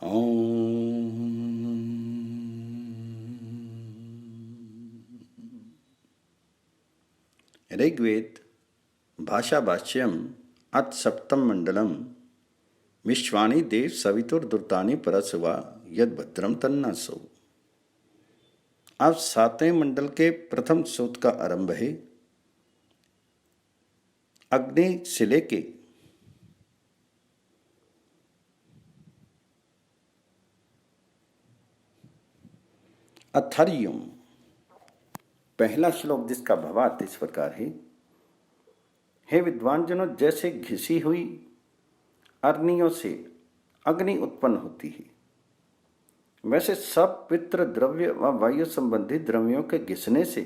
ओम ऋग्वेद भाषा भाष्यम अथ सप्तम मंडलम विश्वानि देव सवितुर्दुर्तानि परसवा यद भद्रम तन्नासो। अब सातवें मंडल के प्रथम सूत्र का आरंभ है। अग्नि से लेके अथर्युम, पहला श्लोक जिसका भावार्थ इस प्रकार है। हे विद्वान जनों, जैसे घिसी हुई अग्नियों से अग्नि उत्पन्न होती है, वैसे सब पितृ द्रव्य व वायु संबंधी द्रव्यों के घिसने से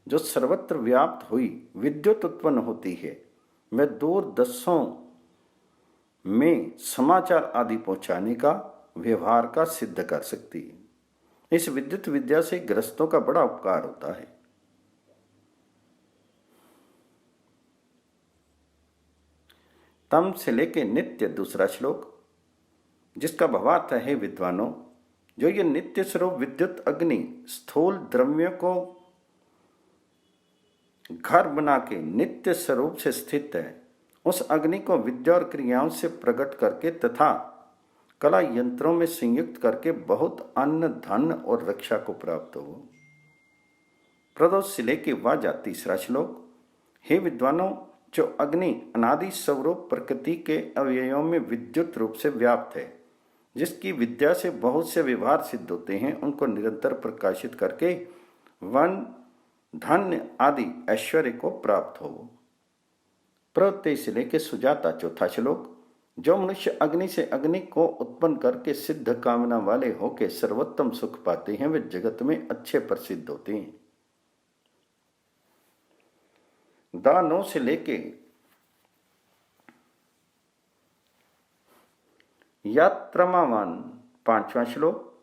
जो सर्वत्र व्याप्त हुई विद्युत उत्पन्न होती है, वह दूर देशों में समाचार आदि पहुंचाने का व्यवहार का सिद्ध कर सकती है। इस विद्युत विद्या से ग्रस्तों का बड़ा उपकार होता है। तम से लेके नित्य, दूसरा श्लोक, जिसका भावार्थ है विद्वानों, जो ये नित्य स्वरूप विद्युत अग्नि स्थूल द्रव्यों को घर बना के नित्य स्वरूप से स्थित है, उस अग्नि को विद्या और क्रियाओं से प्रकट करके तथा कला यंत्रों में संयुक्त करके बहुत अन्न धन और रक्षा को प्राप्त हो। प्रदोष से लेके वाजा, तीसरा श्लोक, हे विद्वानों, जो अग्नि अनादि स्वरूप प्रकृति के अवयवों में विद्युत रूप से व्याप्त है, जिसकी विद्या से बहुत से व्यवहार सिद्ध होते हैं, उनको निरंतर प्रकाशित करके वन धन आदि ऐश्वर्य को प्राप्त हो। प्रवृत्ति से लेके सुजाता, चौथा श्लोक, जो मनुष्य अग्नि से अग्नि को उत्पन्न करके सिद्ध कामना वाले होके सर्वोत्तम सुख पाते हैं, वे जगत में अच्छे प्रसिद्ध होते हैं। दानों से लेके यात्रमावान, पांचवा श्लोक,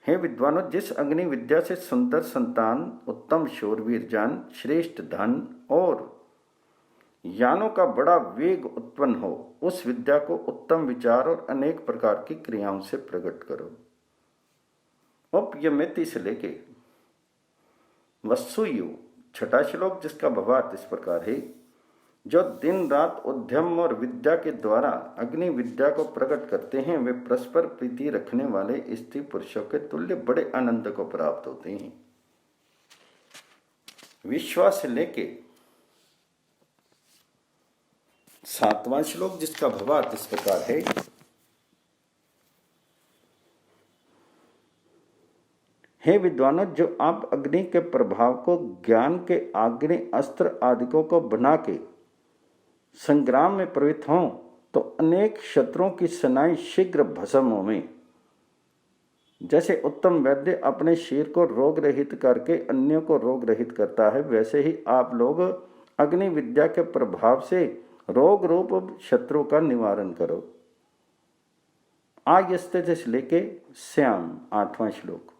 हे विद्वानों, जिस अग्नि विद्या से सुंदर संतान, उत्तम शूरवीर जान, श्रेष्ठ धन और यानों का बड़ा वेग उत्पन्न हो, उस विद्या को उत्तम विचार और अनेक प्रकार की क्रियाओं से प्रकट करो। उपयमिति से लेके वत्सुयु, छठा श्लोक, जिसका भावार्थ इस प्रकार है। जो दिन रात उद्यम और विद्या के द्वारा अग्नि विद्या को प्रकट करते हैं, वे परस्पर प्रीति रखने वाले स्त्री पुरुषों के तुल्य बड़े आनंद को प्राप्त होते हैं। विश्वास से लेके सातवां श्लोक, जिसका भावार्थ इस प्रकार है। हे विद्वानों, जो आप अग्नि के प्रभाव को ज्ञान के अग्नि अस्त्र आदिकों को बना के संग्राम में प्रवृत्त हों, तो अनेक शत्रुओं की सेनाएं शीघ्र भस्म होवें। जैसे उत्तम वैद्य अपने शरीर को रोग रहित करके अन्यों को रोग रहित करता है, वैसे ही आप लोग अग्नि विद्या के प्रभाव से रोग रूप शत्रु का निवारण करो। आयस्ते से लेके श्याम, आठवां श्लोक,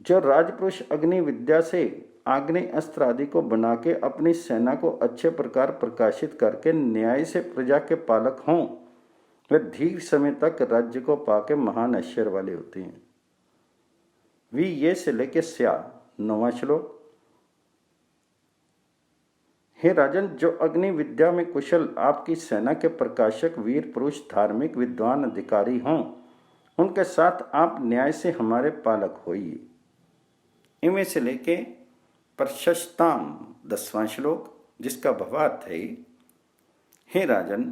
जो राजपुरुष अग्नि विद्या से आग्नि अस्त्र आदि को बना के अपनी सेना को अच्छे प्रकार प्रकाशित करके न्याय से प्रजा के पालक हों, वे दीर्घ समय तक राज्य को पाके महान ऐश्वर्य वाले होते हैं। वी ये से लेके स्या, नौवां श्लोक, हे राजन, जो अग्नि विद्या में कुशल आपकी सेना के प्रकाशक वीर पुरुष धार्मिक विद्वान अधिकारी हों, उनके साथ आप न्याय से हमारे पालक होइए। इनमें से लेके प्रशस्ताम, 10वां श्लोक, जिसका भावार्थ है। हे राजन,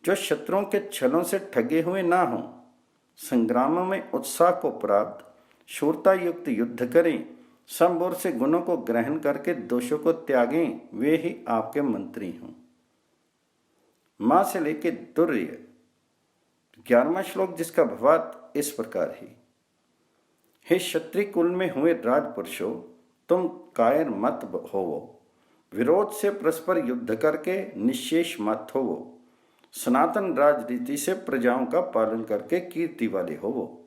जो शत्रुओं के छलों से ठगे हुए ना हों, संग्रामों में उत्साह को प्राप्त, शूरता युक्त युद्ध करें, समबोर से गुणों को ग्रहण करके दोषों को त्यागें, वे ही आपके मंत्री हों। मां से लेके दुर्य, 11वां श्लोक, जिसका भावार्थ इस प्रकार है। हे क्षत्रिय कुल में हुए राजपुरुषों, तुम कायर मत होवो, विरोध से परस्पर युद्ध करके निशेष मत होवो, सनातन राजनीति से प्रजाओं का पालन करके कीर्ति वाले होवो।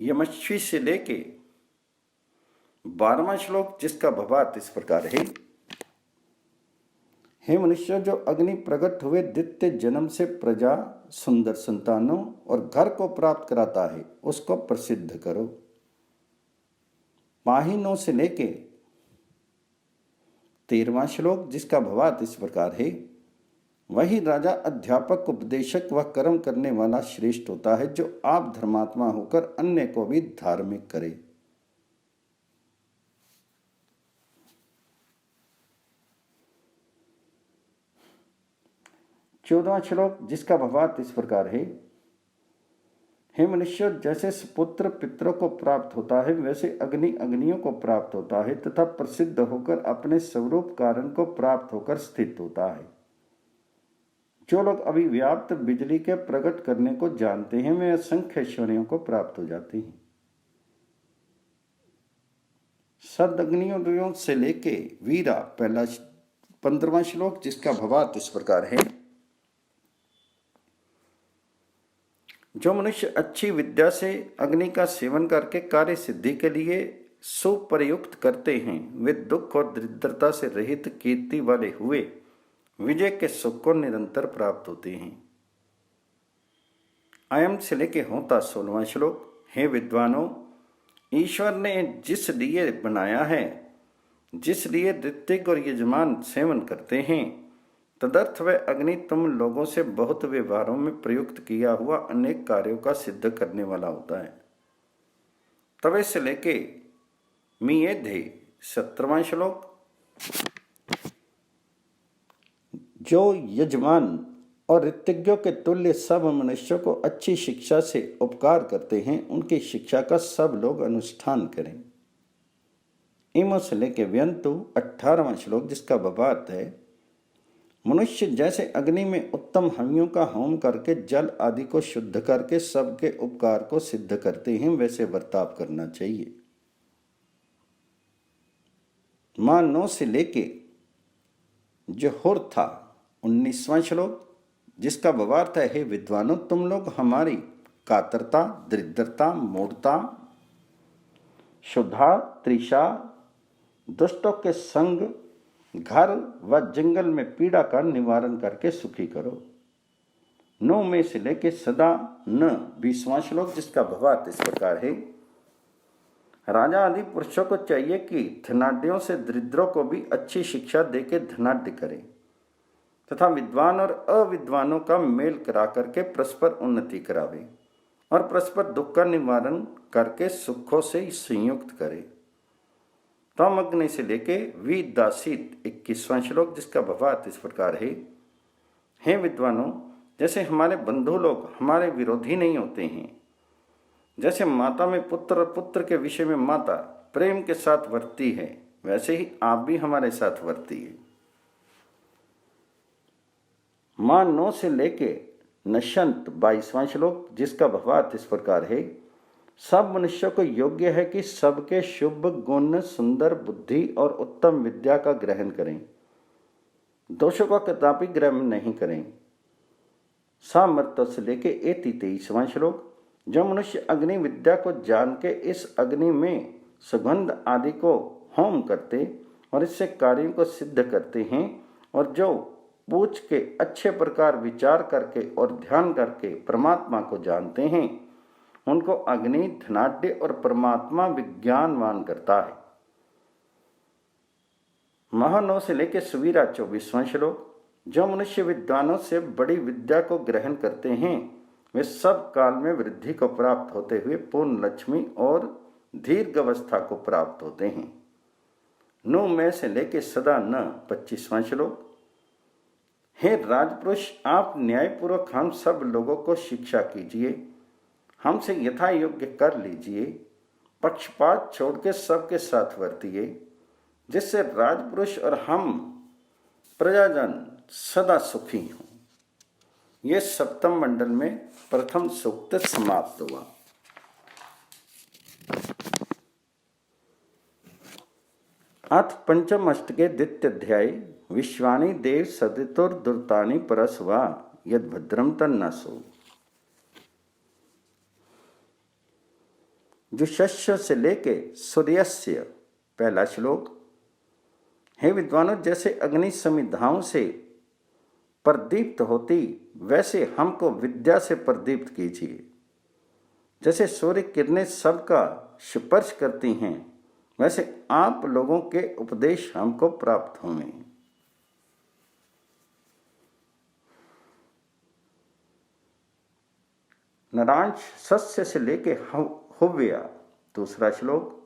यमश्वी से लेके 12वां श्लोक, जिसका भावार्थ इस प्रकार है। हे मनुष्य, जो अग्नि प्रकट हुए द्वितीय जन्म से प्रजा, सुंदर संतानों और घर को प्राप्त कराता है, उसको प्रसिद्ध करो। पाहीनों से लेके 13वां श्लोक, जिसका भावार्थ इस प्रकार है। वही राजा, अध्यापक, उपदेशक व कर्म करने वाला श्रेष्ठ होता है, जो आप धर्मात्मा होकर अन्य को भी धार्मिक करे। 14वां श्लोक, जिसका भावार्थ इस प्रकार है। हे मनुष्य, जैसे सुपुत्र पितरों को प्राप्त होता है, वैसे अग्नि अग्नियों को प्राप्त होता है तथा प्रसिद्ध होकर अपने स्वरूप कारण को प्राप्त होकर स्थित होता है। जो लोग अभिव्याप्त बिजली के प्रकट करने को जानते हैं, वे असंख्य ऐश्वर्यों को प्राप्त हो जाते हैं। सदग्नियों से लेके वीरा, पहला 15वां श्लोक, जिसका भावार्थ इस प्रकार है। जो मनुष्य अच्छी विद्या से अग्नि का सेवन करके कार्य सिद्धि के लिए सुप्रयुक्त करते हैं, वे दुख और दरिद्रता से रहित कीर्ति वाले हुए विजय के सुख को निरंतर प्राप्त होते हैं। अयम से लेके होता 16वां श्लोक। हे विद्वानों, ईश्वर ने जिस लिए बनाया है, जिस लिए ऋत्विक और यजमान सेवन करते हैं, तदर्थ वह अग्नि तुम लोगों से बहुत व्यवहारों में प्रयुक्त किया हुआ अनेक कार्यों का सिद्ध करने वाला होता है। तवे से लेके मियेधे 17वां श्लोक। जो यजमान और ऋत्विज्ञों के तुल्य सब मनुष्यों को अच्छी शिक्षा से उपकार करते हैं, उनकी शिक्षा का सब लोग अनुष्ठान करें। इमो से लेके व्यंतु 18वां श्लोक, जिसका भावार्थ है। मनुष्य जैसे अग्नि में उत्तम हवियों का होम करके जल आदि को शुद्ध करके सबके उपकार को सिद्ध करते हैं, वैसे बर्ताव करना चाहिए। मां 9 से लेके जोहर था 19वां श्लोक, जिसका भावार्थ है। हे विद्वानों, तुम लोग हमारी कातरता, दरिद्रता, मूढ़ता, शुद्धा, तृषा, दुष्टों के संग, घर व जंगल में पीड़ा का निवारण करके सुखी करो। 9 में से लेके सदा न 20वां श्लोक, जिसका भावार्थ इस प्रकार है। राजा आदि पुरुषों को चाहिए कि धनाढ्यों से दरिद्रों को भी अच्छी शिक्षा देके धनाढ्य करें तथा विद्वान और अविद्वानों का मेल करा करके परस्पर उन्नति करावे और परस्पर दुख का निवारण करके सुखों से संयुक्त करे। तम अग्नि से लेके विदासित 21वां श्लोक, जिसका भावार्थ इस प्रकार है। हे विद्वानों, जैसे हमारे बंधु लोग हमारे विरोधी नहीं होते हैं, जैसे माता में पुत्र और पुत्र के विषय में माता प्रेम के साथ वर्ती है, वैसे ही आप भी हमारे साथ वर्तिए। मां 9 से लेके नशंत 22वां श्लोक, जिसका भावार्थ इस प्रकार है। सब मनुष्यों को योग्य है कि सबके शुभ गुण, सुंदर बुद्धि और उत्तम विद्या का ग्रहण करें, दोषों का कदापि ग्रहण नहीं करें। सामर्थ्य से लेके 23वां श्लोक। जो मनुष्य अग्नि विद्या को जान के इस अग्नि में सुगंध आदि को होम करते और इससे कार्यों को सिद्ध करते हैं, और जो पूछ के अच्छे प्रकार विचार करके और ध्यान करके परमात्मा को जानते हैं, उनको अग्नि धनाढ्य और परमात्मा विज्ञानवान करता है। महानव से लेकर सुवीरा 24वां श्लोक। जो मनुष्य विद्वानों से बड़ी विद्या को ग्रहण करते हैं, वे सब काल में वृद्धि को प्राप्त होते हुए पूर्ण लक्ष्मी और दीर्घ अवस्था को प्राप्त होते हैं। 9 में से लेकर सदा न 25वां श्लोक। हे राजपुरुष, आप न्यायपूर्वक हम सब लोगों को शिक्षा कीजिए, हमसे यथा योग्य कर लीजिए, पक्षपात छोड़ के सबके साथ वर्तिए, जिससे राजपुरुष और हम प्रजाजन सदा सुखी हों। यह सप्तम मंडल में प्रथम सूक्त समाप्त हुआ। अथ पंचम अष्टके द्वितीय अध्याय। विश्वानि देव सदितुर्दुर्तानि परस्वा यद भद्रम तन्नासो। जुषस्य से लेके सूर्यस्य पहला श्लोक। हे विद्वानों, जैसे अग्नि समिधाओं से प्रदीप्त होती, वैसे हमको विद्या से प्रदीप्त कीजिए। जैसे सूर्य किरणें सबका स्पर्श करती हैं, वैसे आप लोगों के उपदेश हमको प्राप्त होंगे। नरांश सस्य से लेके हुव्या। दूसरा श्लोक।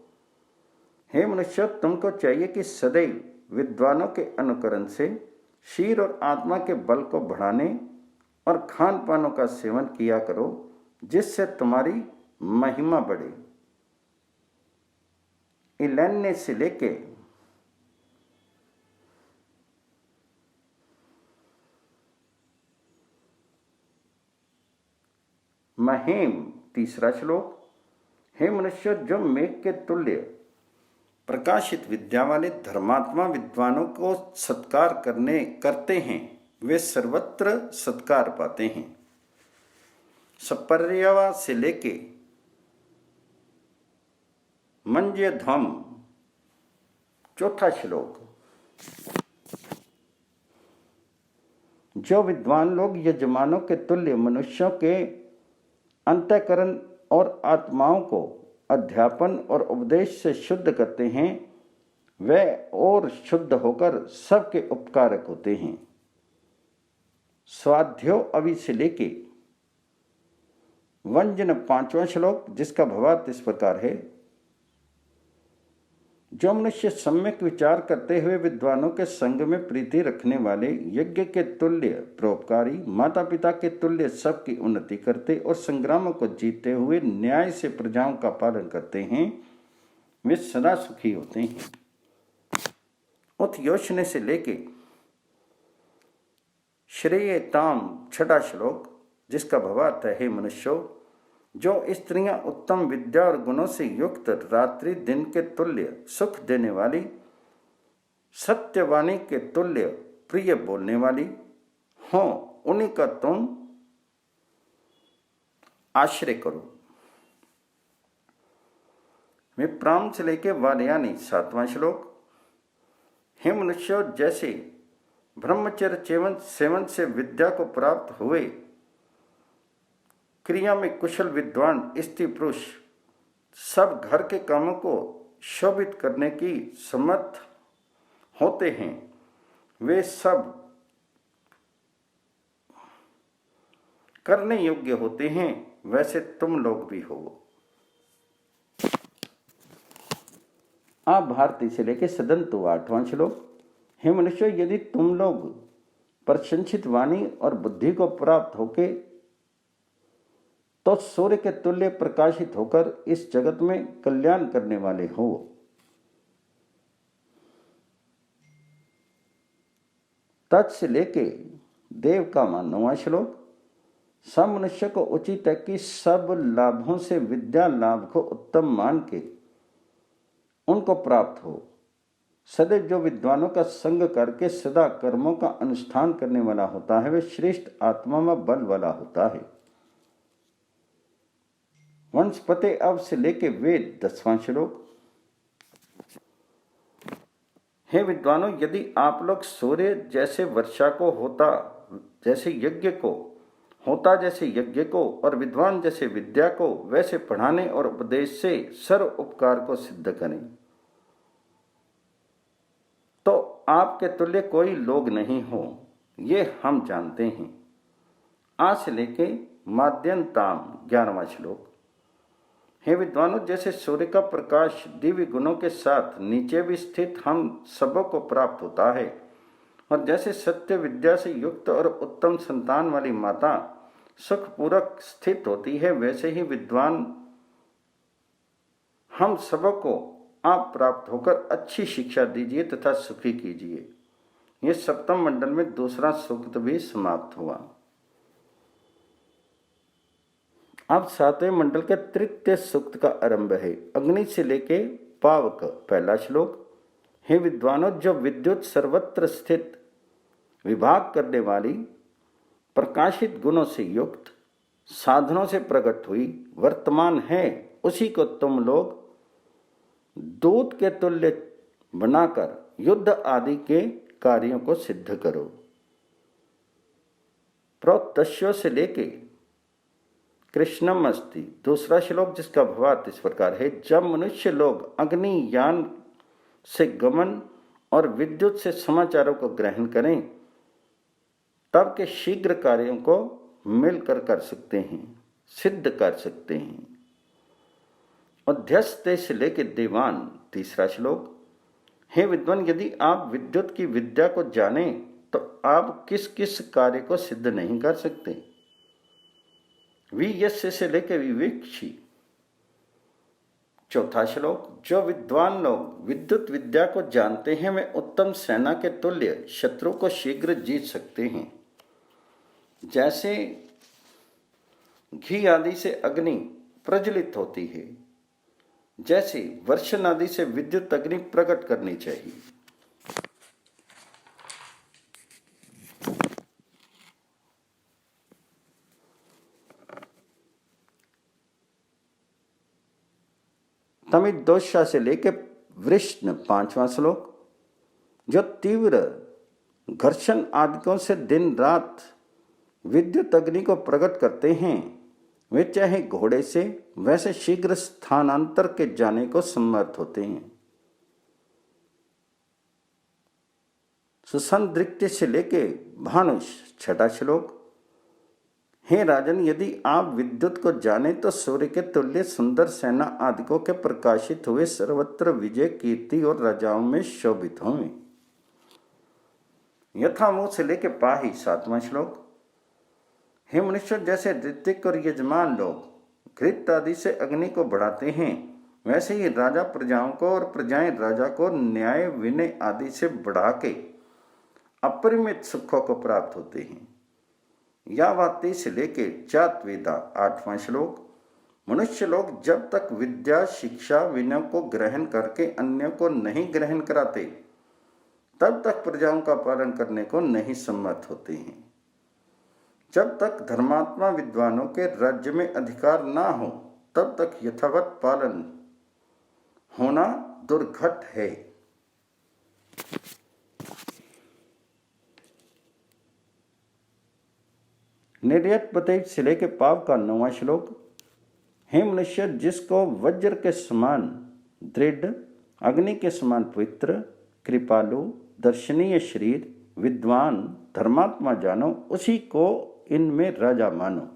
हे मनुष्य, तुमको चाहिए कि सदैव विद्वानों के अनुकरण से शरीर और आत्मा के बल को बढ़ाने और खान पानों का सेवन किया करो, जिससे तुम्हारी महिमा बढ़े। इलैन्य से लेके महेम। तीसरा श्लोक। हे मनुष्य, जो मेघ के तुल्य प्रकाशित विद्या वाले धर्मात्मा विद्वानों को सत्कार करते हैं, वे सर्वत्र सत्कार पाते हैं। सपर्यवा से लेके मंज्य ध्वम। चौथा श्लोक। जो विद्वान लोग यजमानों के तुल्य मनुष्यों के अंतःकरण और आत्माओं को अध्यापन और उपदेश से शुद्ध करते हैं, वे और शुद्ध होकर सबके उपकारक होते हैं। स्वाध्यो अवि से लेके वंजन। पांचवा श्लोक, जिसका भावार्थ इस प्रकार है। जो मनुष्य सम्यक विचार करते हुए विद्वानों के संग में प्रीति रखने वाले, यज्ञ के तुल्य परोपकारी, माता पिता के तुल्य सबकी उन्नति करते और संग्रामों को जीतते हुए न्याय से प्रजाओं का पालन करते हैं, वे सदा सुखी होते हैं। उत्योषण से लेके श्रेयताम। छठा श्लोक, जिसका भावार्थ है। हे मनुष्यों, जो स्त्रियां उत्तम विद्या और गुणों से युक्त, रात्रि दिन के तुल्य सुख देने वाली, सत्यवाणी के तुल्य प्रिय बोलने वाली हों, उन्हीं का तुम आश्रय करो। विप्राम से लेके वार्यानी। सातवां श्लोक। हे मनुष्यों, जैसे ब्रह्मचर्य सेवन से विद्या को प्राप्त हुए, क्रिया में कुशल विद्वान स्त्री पुरुष सब घर के कामों को शोभित करने की समर्थ होते हैं, वे सब करने योग्य होते हैं, वैसे तुम लोग भी हो। आप भारती से लेके सदंतु। आठवां श्लोक। हे मनुष्य, यदि तुम लोग प्रशंसित वाणी और बुद्धि को प्राप्त होके तो सूर्य के तुल्य प्रकाशित होकर इस जगत में कल्याण करने वाले हो। तत् से लेके देव का 9वां श्लोक। सब मनुष्य को उचित है कि सब लाभों से विद्या लाभ को उत्तम मान के उनको प्राप्त हो। सदैव जो विद्वानों का संग करके सदा कर्मों का अनुष्ठान करने वाला होता है, वे श्रेष्ठ आत्मा में बल वाला होता है। वंशपते अब से लेके वेद। 10वां श्लोक। हे विद्वानों, यदि आप लोग सूर्य जैसे वर्षा को होता जैसे यज्ञ को और विद्वान जैसे विद्या को वैसे पढ़ाने और उपदेश से सर्व उपकार को सिद्ध करें, तो आपके तुल्य कोई लोग नहीं हो, ये हम जानते हैं। आज से लेके माद्यंताम। 11वां श्लोक। हे विद्वानों, जैसे सूर्य का प्रकाश दिव्य गुणों के साथ नीचे भी स्थित हम सबों को प्राप्त होता है, और जैसे सत्य विद्या से युक्त और उत्तम संतान वाली माता सुखपूर्वक स्थित होती है, वैसे ही विद्वान हम सबों को आप प्राप्त होकर अच्छी शिक्षा दीजिए तथा सुखी कीजिए। ये सप्तम मंडल में दूसरा सूक्त भी समाप्त हुआ। अब 7वें मंडल के तृतीय सूक्त का आरंभ है। अग्नि से लेके पावक। पहला श्लोक। हे विद्वानों, जो विद्युत सर्वत्र स्थित विभाग करने वाली प्रकाशित गुणों से युक्त साधनों से प्रकट हुई वर्तमान है, उसी को तुम लोग दूत के तुल्य बनाकर युद्ध आदि के कार्यों को सिद्ध करो। प्रोतस्यो से लेके कृष्णम अस्ति, दूसरा श्लोक जिसका भावार्थ इस प्रकार है, जब मनुष्य लोग अग्नि यान से गमन और विद्युत से समाचारों को ग्रहण करें तब के शीघ्र कार्यों को मिलकर कर सकते हैं, सिद्ध कर सकते हैं। अध्यस्ते से लेके देवान, तीसरा श्लोक, हे विद्वान, यदि आप विद्युत की विद्या को जाने तो आप किस किस कार्य को सिद्ध नहीं कर सकते। वियस्य से लेके विवेक्षी, चौथा श्लोक, जो विद्वान लोग विद्युत विद्या को जानते हैं वे उत्तम सेना के तुल्य शत्रु को शीघ्र जीत सकते हैं। जैसे घी आदि से अग्नि प्रज्वलित होती है, जैसे वर्षण आदि से विद्युत अग्नि प्रकट करनी चाहिए। तमिदोषा से लेकर वृष्ण, पांचवा श्लोक, जो तीव्र घर्षण आदिकों से दिन रात विद्युत अग्नि को प्रकट करते हैं वे चाहे घोड़े से वैसे शीघ्र स्थानांतर के जाने को समर्थ होते हैं। सुसंदृष्टि से लेके भानुष, छठा श्लोक, हे राजन, यदि आप विद्युत को जाने तो सूर्य के तुल्य सुंदर सेना आदिकों के प्रकाशित हुए सर्वत्र विजय कीर्ति और राजाओं में शोभित होंगे। यथामुह से लेके पाही, सातवां श्लोक, हे मनुष्य, जैसे ऋतिक और यजमान लोग घृत आदि से अग्नि को बढ़ाते हैं वैसे ही राजा प्रजाओं को और प्रजाएं राजा को न्याय विनय आदि से बढ़ा के अपरिमित सुखों को प्राप्त होते हैं। यावाती से लेके चातवेदा, आठवां श्लोक, मनुष्य लोग जब तक विद्या शिक्षा विनय को ग्रहण करके अन्य को नहीं ग्रहण कराते तब तक प्रजाओं का पालन करने को नहीं सम्मत होते हैं। जब तक धर्मात्मा विद्वानों के राज्य में अधिकार ना हो तब तक यथावत पालन होना दुर्घट है। निर्यत पते से लेके पाप का 9वां श्लोक, हे मनुष्य, जिसको वज्र के समान दृढ़, अग्नि के समान पवित्र, कृपालु, दर्शनीय शरीर, विद्वान, धर्मात्मा जानो, उसी को इनमें राजा मानो।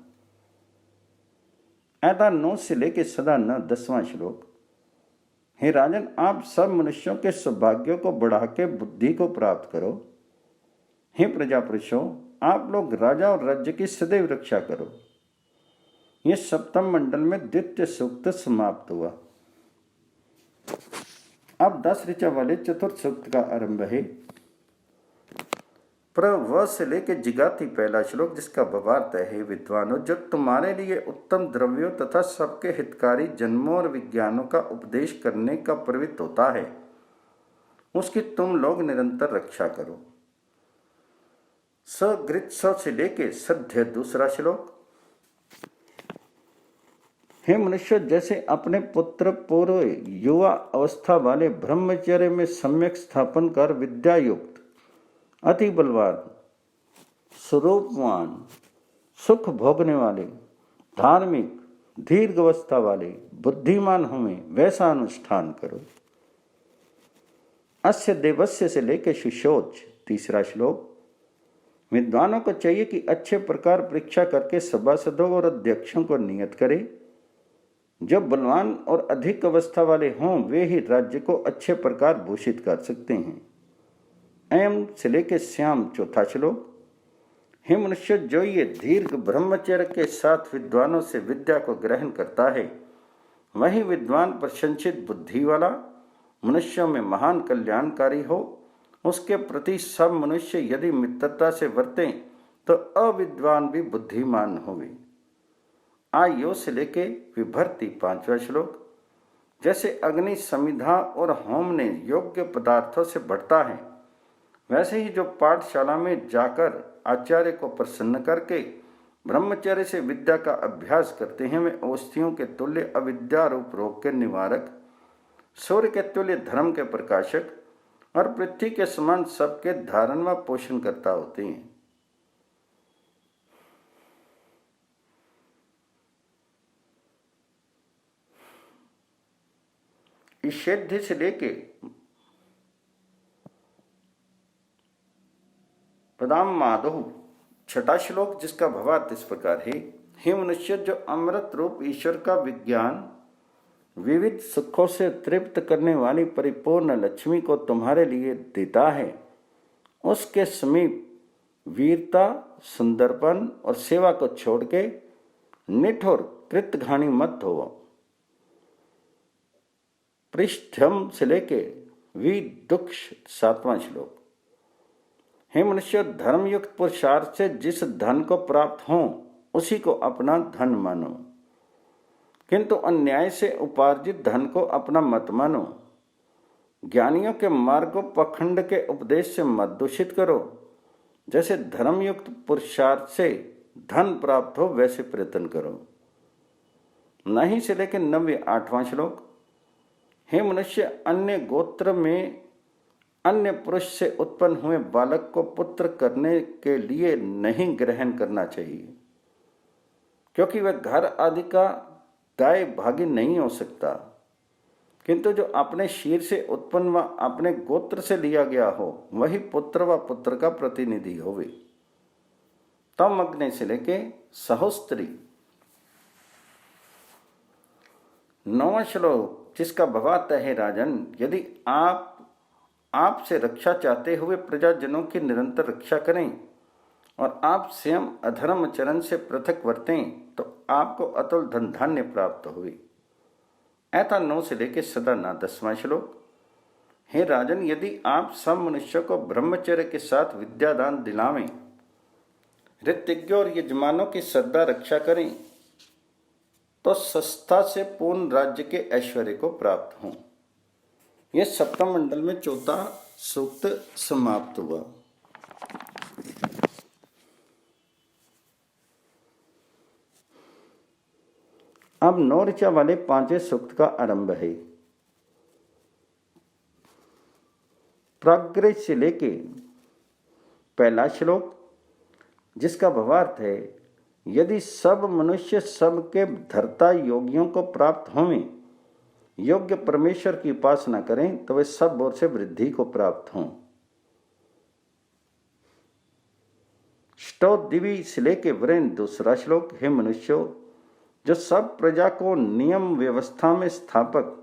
ऐता 9 से लेके सदा न, 10वां श्लोक, हे राजन, आप सब मनुष्यों के सौभाग्यों को बढ़ा के बुद्धि को प्राप्त करो। हे प्रजा पुरुषों, आप लोग राजा और राज्य की सदैव रक्षा करो। यह सप्तम मंडल में द्वितीय सूक्त समाप्त हुआ। अब 10 ऋचा वाले चतुर्थ सूक्त का आरंभ है। प्रव से लेके जिगाति, पहला श्लोक, जिसका भावार्थ है, विद्वानों, जो तुम्हारे लिए उत्तम द्रव्यों तथा सबके हितकारी जन्मों और विज्ञानों का उपदेश करने का प्रवृत्त होता है उसकी तुम लोग निरंतर रक्षा करो। सगृत से लेके सध्य, दूसरा श्लोक, हे मनुष्य, जैसे अपने पुत्र पूर्व युवा अवस्था वाले ब्रह्मचर्य में सम्यक स्थापन कर विद्या युक्त, अति बलवान, स्वरूपवान, सुख भोगने वाले, धार्मिक, दीर्घ अवस्था वाले, बुद्धिमान हों वैसा अनुष्ठान करो। अस्य देवस्य से लेके सुशोच, तीसरा श्लोक, विद्वानों को चाहिए कि अच्छे प्रकार परीक्षा करके सभासदों और अध्यक्षों को नियत करे। जो बलवान और अधिक अवस्था वाले हों वे ही राज्य को अच्छे प्रकार भूषित कर सकते हैं। एम से लेके श्याम, चौथा श्लोक, हे मनुष्य, जो ये दीर्घ ब्रह्मचर्य के साथ विद्वानों से विद्या को ग्रहण करता है वही विद्वान प्रशंसित बुद्धि वाला, मनुष्यों में महान कल्याणकारी हो। उसके प्रति सब मनुष्य यदि मित्रता से वर्तें तो अविद्वान भी बुद्धिमान होंगे। आयु से लेके विभर्ति, पांचवा श्लोक, जैसे अग्नि समिधा और होम ने योग्य पदार्थों से बढ़ता है वैसे ही जो पाठशाला में जाकर आचार्य को प्रसन्न करके ब्रह्मचर्य से विद्या का अभ्यास करते हैं वे औषधियों के तुल्य अविद्या रूप रोग के निवारक, सूर्य के तुल्य धर्म के प्रकाशक और पृथ्वी के समान सबके धारण व पोषण करता होते हैं। इस सिद्धि से लेके पदाम माधव छठा श्लोक, जिसका भावार्थ इस प्रकार है। हे मनुष्य, जो अमृत रूप ईश्वर का विज्ञान विविध सुखों से तृप्त करने वाली परिपूर्ण लक्ष्मी को तुम्हारे लिए देता है, उसके समीप वीरता, सुंदरपन और सेवा को छोड़ के निठुर कृतघानी मत हो। पृष्ठम से लेके विदुक्ष सातवां श्लोक। हे मनुष्य, धर्मयुक्त पुरुषार्थ से जिस धन को प्राप्त हो उसी को अपना धन मानो, किंतु अन्याय से उपार्जित धन को अपना मत मानो। ज्ञानियों के मार्ग पखंड के उपदेश से मत दूषित करो। जैसे धर्मयुक्त पुरुषार्थ से धन प्राप्त हो वैसे प्रयत्न करो। नहीं से लेकर 98वां श्लोक। हे मनुष्य, अन्य गोत्र में अन्य पुरुष से उत्पन्न हुए बालक को पुत्र करने के लिए नहीं ग्रहण करना चाहिए, क्योंकि वह घर आदि का दाय भागी नहीं हो सकता, किंतु जो अपने शीर से उत्पन्न व अपने गोत्र से लिया गया हो वही पुत्र व पुत्र का प्रतिनिधि होवे। तम अग्नि से लेके सहोस्त्री। 9वां श्लोक, जिसका भावार्थ है, राजन, यदि आप आपसे रक्षा चाहते हुए प्रजाजनों की निरंतर रक्षा करें और आप स्वयं अधर्म चरण से पृथक वर्तें तो आपको अतुल धन धान्य प्राप्त हुए। ऐसा 9 से लेकर सदा 10वां श्लोक। हे राजन, यदि आप सब मनुष्यों को ब्रह्मचर्य के साथ विद्यादान दिलावें, ऋतिज्ञों और यजमानों की श्रद्धा रक्षा करें, तो सस्ता से पूर्ण राज्य के ऐश्वर्य को प्राप्त हों। यह सप्तम मंडल में 4था सूक्त समाप्त हुआ। अब 9 ऋचा वाले 5वें सूक्त का आरंभ है। प्राग्रह से लेके पहला श्लोक, जिसका भावार्थ है, यदि सब मनुष्य सबके धर्ता योगियों को प्राप्त होवें, योग्य परमेश्वर की उपासना करें, तो वे सब ओर से वृद्धि को प्राप्त हों। दिवी से लेके वरेन दूसरा श्लोक। हे मनुष्यों, जो सब प्रजा को नियम व्यवस्था में स्थापक,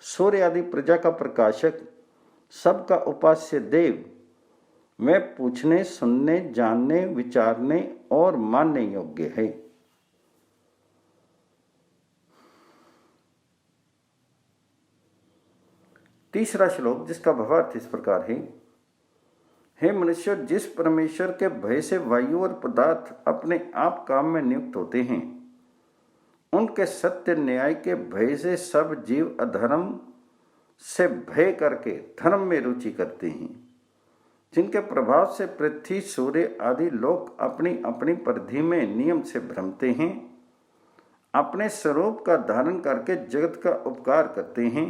सूर्य आदि प्रजा का प्रकाशक, सबका उपास्य देव, मैं पूछने, सुनने, जानने, विचारने और मानने योग्य है। तीसरा श्लोक, जिसका भावार्थ इस प्रकार है। हे मनुष्य, जिस परमेश्वर के भय से वायु और पदार्थ अपने आप काम में नियुक्त होते हैं, उनके सत्य न्याय के भय से सब जीव अधर्म से भय करके धर्म में रुचि करते हैं, जिनके प्रभाव से पृथ्वी, सूर्य आदि लोग अपनी अपनी परिधि में नियम से भ्रमते हैं, अपने स्वरूप का धारण करके जगत का उपकार करते हैं,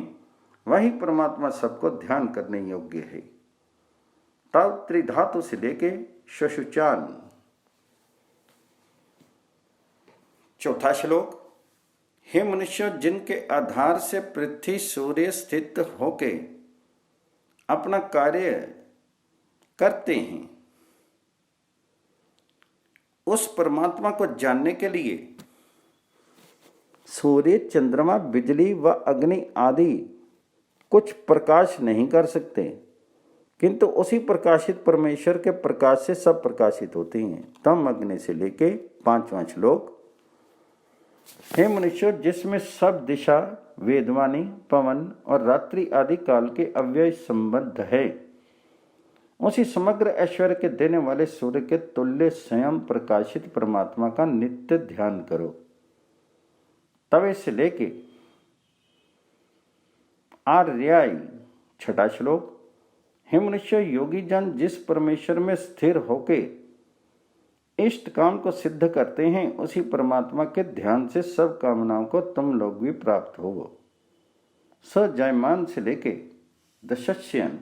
वही परमात्मा सबको ध्यान करने योग्य है। तब त्रिधातु से लेके शशुचान। 4था श्लोक। हे मनुष्य, जिनके आधार से पृथ्वी, सूर्य स्थित होके अपना कार्य करते हैं, उस परमात्मा को जानने के लिए सूर्य, चंद्रमा, बिजली व अग्नि आदि कुछ प्रकाश नहीं कर सकते, किंतु उसी प्रकाशित परमेश्वर के प्रकाश से सब प्रकाशित होते हैं। तम अग्नि से लेके 5वां श्लोक। हे मनुष्य, जिसमें सब दिशा, वेदवाणी, पवन और रात्रि आदि काल के अव्यय संबद्ध है, उसी समग्र ऐश्वर्य के देने वाले सूर्य के तुल्य स्वयं प्रकाशित परमात्मा का नित्य ध्यान करो। तवे से लेके आर्याय 6ठा श्लोक। हे मनुष्य, योगी जन जिस परमेश्वर में स्थिर होके इष्ट काम को सिद्ध करते हैं, उसी परमात्मा के ध्यान से सब कामनाओं को तुम लोग भी प्राप्त हो। स जायमान से लेके दशस्यन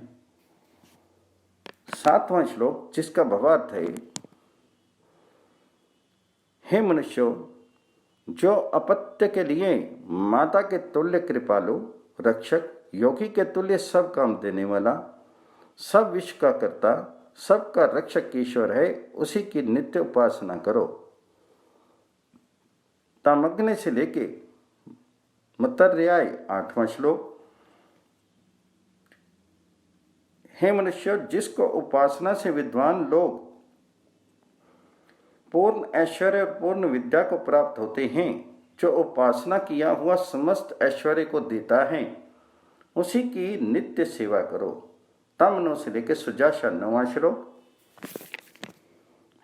7वां श्लोक, जिसका भावार्थ है, हे मनुष्यों, जो अपत्य के लिए माता के तुल्य कृपालु, रक्षक, योगी के तुल्य सब काम देने वाला, सब विश्व का कर्ता, सबका रक्षक ईश्वर है, उसी की नित्य उपासना करो। तामग्ने से लेके मतर्याय 8वां श्लोक, हे मनुष्य, जिसको उपासना से विद्वान लोग पूर्ण ऐश्वर्य और पूर्ण विद्या को प्राप्त होते हैं, जो उपासना किया हुआ समस्त ऐश्वर्य को देता है, उसी की नित्य सेवा करो। तमनो से लेकर सुजाषा 9वां श्लोक,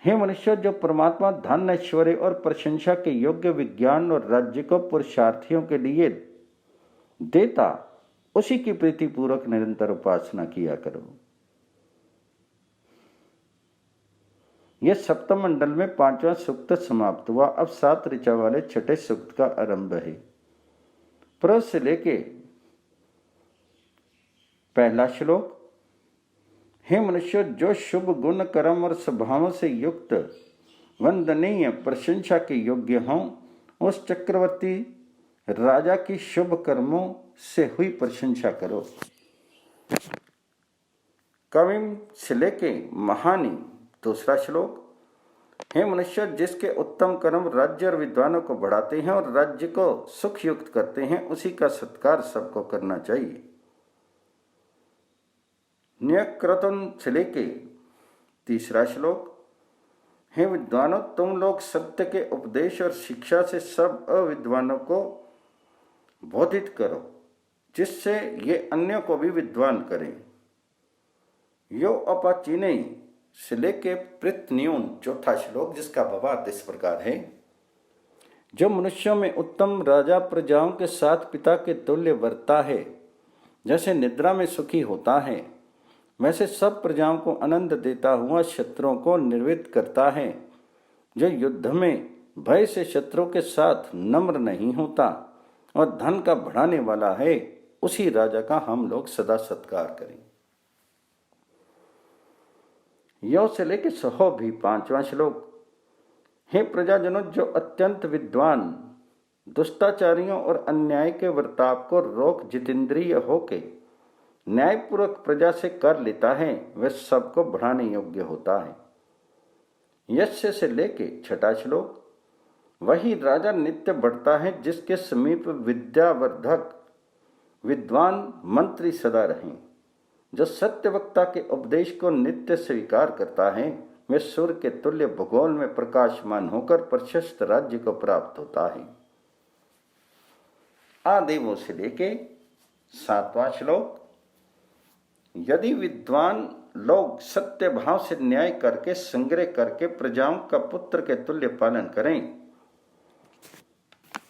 हे मनुष्य, जो परमात्मा धन, ऐश्वर्य और प्रशंसा के योग्य विज्ञान और राज्य को पुरुषार्थियों के लिए देता, उसी की प्रीति पूर्वक निरंतर उपासना किया करो। यह सप्तम मंडल में 5वां सूक्त समाप्त हुआ। अब 7 ऋचा वाले छठे सूक्त का आरंभ है। प्र से लेके पहला श्लोक, हे मनुष्य, जो शुभ गुण कर्म और स्वभावों से युक्त वंदनीय प्रशंसा के योग्य हों, उस चक्रवर्ती राजा की शुभ कर्मों से हुई प्रशंसा करो। कविम से लेके महानी 2रा श्लोक, हे मनुष्य, जिसके उत्तम कर्म राज्य और विद्वानों को बढ़ाते हैं और राज्य को सुख युक्त करते हैं, उसी का सत्कार सबको करना चाहिए। न्यक्रतन से लेके 3रा श्लोक, हे विद्वानों, तुम लोग सत्य के उपदेश और शिक्षा से सब अविद्वानों को बोधित करो, जिससे ये अन्यों को भी विद्वान करें। यो अपाचिने से लेके पृथ्न्यून 4था श्लोक, जिसका भावार्थ इस प्रकार है, जो मनुष्यों में उत्तम राजा प्रजाओं के साथ पिता के तुल्य वर्ता है, जैसे निद्रा में सुखी होता है, वैसे सब प्रजाओं को आनंद देता हुआ शत्रुओं को निर्वृत्त करता है, जो युद्ध में भय से शत्रु के साथ नम्र नहीं होता और धन का बढ़ाने वाला है, उसी राजा का हम लोग सदा सत्कार करें। यो से लेके सहो भी 5वां श्लोक, हे प्रजाजनों, जो अत्यंत विद्वान दुष्टाचारियों और अन्याय के वर्ताव को रोक जितेंद्रिय होके न्यायपूर्वक प्रजा से कर लेता है, वह सबको बढ़ाने योग्य होता है। यश से लेके 6ठा श्लोक, वही राजा नित्य बढ़ता है जिसके समीप विद्यावर्धक विद्वान मंत्री सदा रहें। जो सत्यवक्ता के उपदेश को नित्य स्वीकार करता है, वह सूर्य के तुल्य भूगोल में प्रकाशमान होकर प्रशस्त राज्य को प्राप्त होता है। आदेवों से लेके 7वां श्लोक, यदि विद्वान लोग सत्य भाव से न्याय करके संग्रह करके प्रजाओं का पुत्र के तुल्य पालन करें,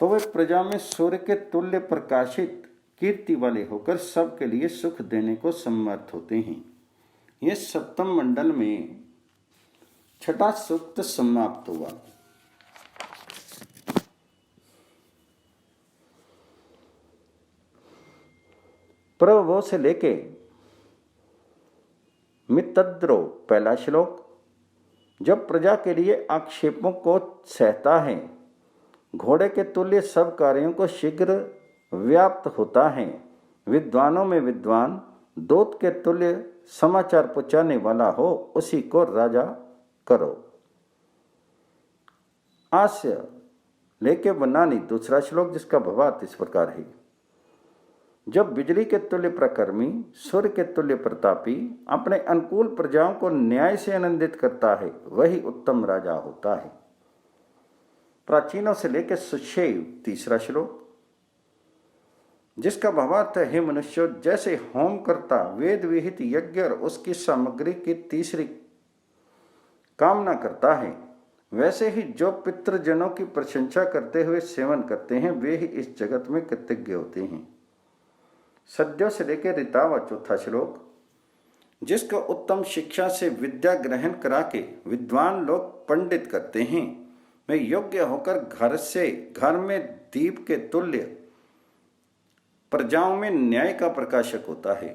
तो वे प्रजा में सूर्य के तुल्य प्रकाशित कीर्ति वाले होकर सबके लिए सुख देने को समर्थ होते हैं। यह सप्तम मंडल में 6ठा सूक्त समाप्त हुआ। प्रभो से लेके मितद्रो पहला श्लोक, जब प्रजा के लिए आक्षेपों को सहता है, घोड़े के तुल्य सब कार्यों को शीघ्र व्याप्त होता है, विद्वानों में विद्वान दूत के तुल्य समाचार पहुंचाने वाला हो, उसी को राजा करो। आस्य लेके बनानी 2रा श्लोक, जिसका भावार्थ इस प्रकार है, जब बिजली के तुल्य प्रकर्मी, सूर्य के तुल्य प्रतापी अपने अनुकूल प्रजाओं को न्याय से आनंदित करता है, वही उत्तम राजा होता है। प्राचीनों से लेकर सुषेव 3रा श्लोक, जिसका भावार्थ है, हे मनुष्य, जैसे होम करता वेद विहित यज्ञ और उसकी सामग्री की तीसरी कामना करता है, वैसे ही जो पितृजनों की प्रशंसा करते हुए सेवन करते हैं, वे ही इस जगत में कृतज्ञ होते हैं। सद्यो से लेकर ऋतावा 4था श्लोक, जिसको उत्तम शिक्षा से विद्या ग्रहण करा के विद्वान लोग पंडित करते हैं, वे योग्य होकर घर में दीप के तुल्य प्रजाओं में न्याय का प्रकाशक होता है।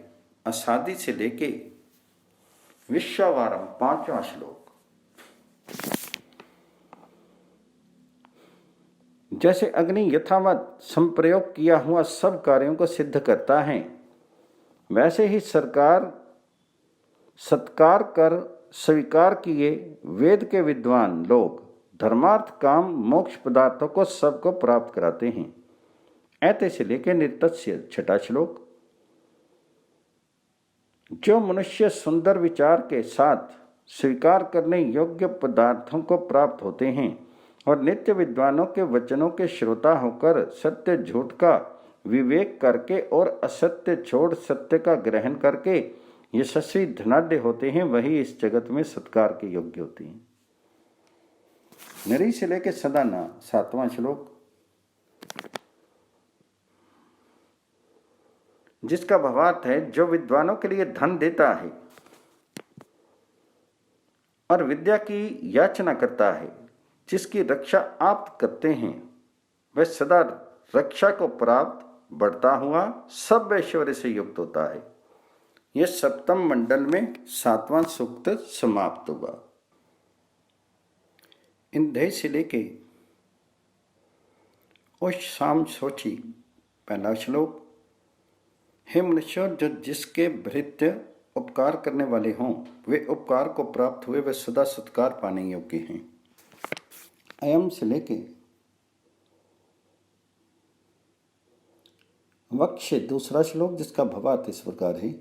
असादी से लेके विश्वावारम 5वां श्लोक। जैसे अग्नि यथावत संप्रयोग किया हुआ सब कार्यों को सिद्ध करता है, वैसे ही सत्कार कर स्वीकार किए वेद के विद्वान लोग धर्मार्थ काम मोक्ष पदार्थों को सबको प्राप्त कराते हैं। ऐते से लेकर निर्तस्य 6वां श्लोक। जो मनुष्य सुंदर विचार के साथ स्वीकार करने योग्य पदार्थों को प्राप्त होते हैं और नित्य विद्वानों के वचनों के श्रोता होकर सत्य झूठ का विवेक करके और असत्य छोड़ सत्य का ग्रहण करके यशस्वी धनाढ्य होते हैं, वही इस जगत में सत्कार के योग्य होते हैं। नरी से लेकर सदाना 7वां श्लोक, जिसका भावार्थ है जो विद्वानों के लिए धन देता है और विद्या की याचना करता है, जिसकी रक्षा आप करते हैं, वह सदा रक्षा को प्राप्त बढ़ता हुआ सब ऐश्वर्य से युक्त होता है। यह 7वें मंडल में 7वां सूक्त समाप्त हुआ। इंद्रिय से लेके शाम सोची 1 श्लोक। हे मनुष्य, जो जिसके भृत्य उपकार करने वाले हों, वे उपकार को प्राप्त हुए वे सदा सत्कार पाने योग्य हैं। अयम से लेके वक्ष 2 श्लोक, जिसका भावार्थ इस प्रकार है।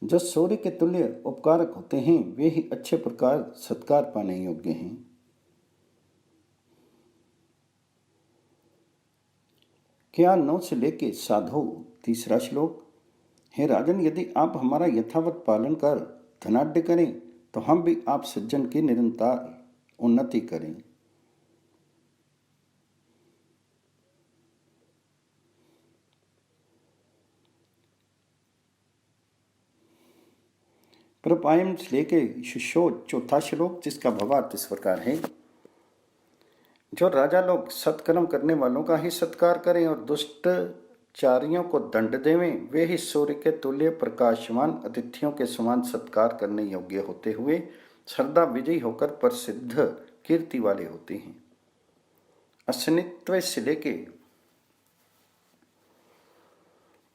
जो सूर्य के तुल्य उपकारक होते हैं, वे ही अच्छे प्रकार सत्कार पाने योग्य हैं। क्या 9 से लेके साधु 3 श्लोक। हे राजन, यदि आप हमारा यथावत पालन कर धनाढ्य करें तो हम भी आप सज्जन की निरंतर उन्नति करें। प्रपायम से लेके शिष्यो 4 श्लोक, जिसका भावार्थ इस प्रकार है। जो राजा लोग सत्कर्म करने वालों का ही सत्कार करें और दुष्टचारियों को दंड देवें, वे ही सूर्य के तुल्य प्रकाशमान अतिथियों के समान सत्कार करने योग्य होते हुए श्रद्धा विजयी होकर प्रसिद्ध कीर्ति वाले होते हैं। असनित्व से लेके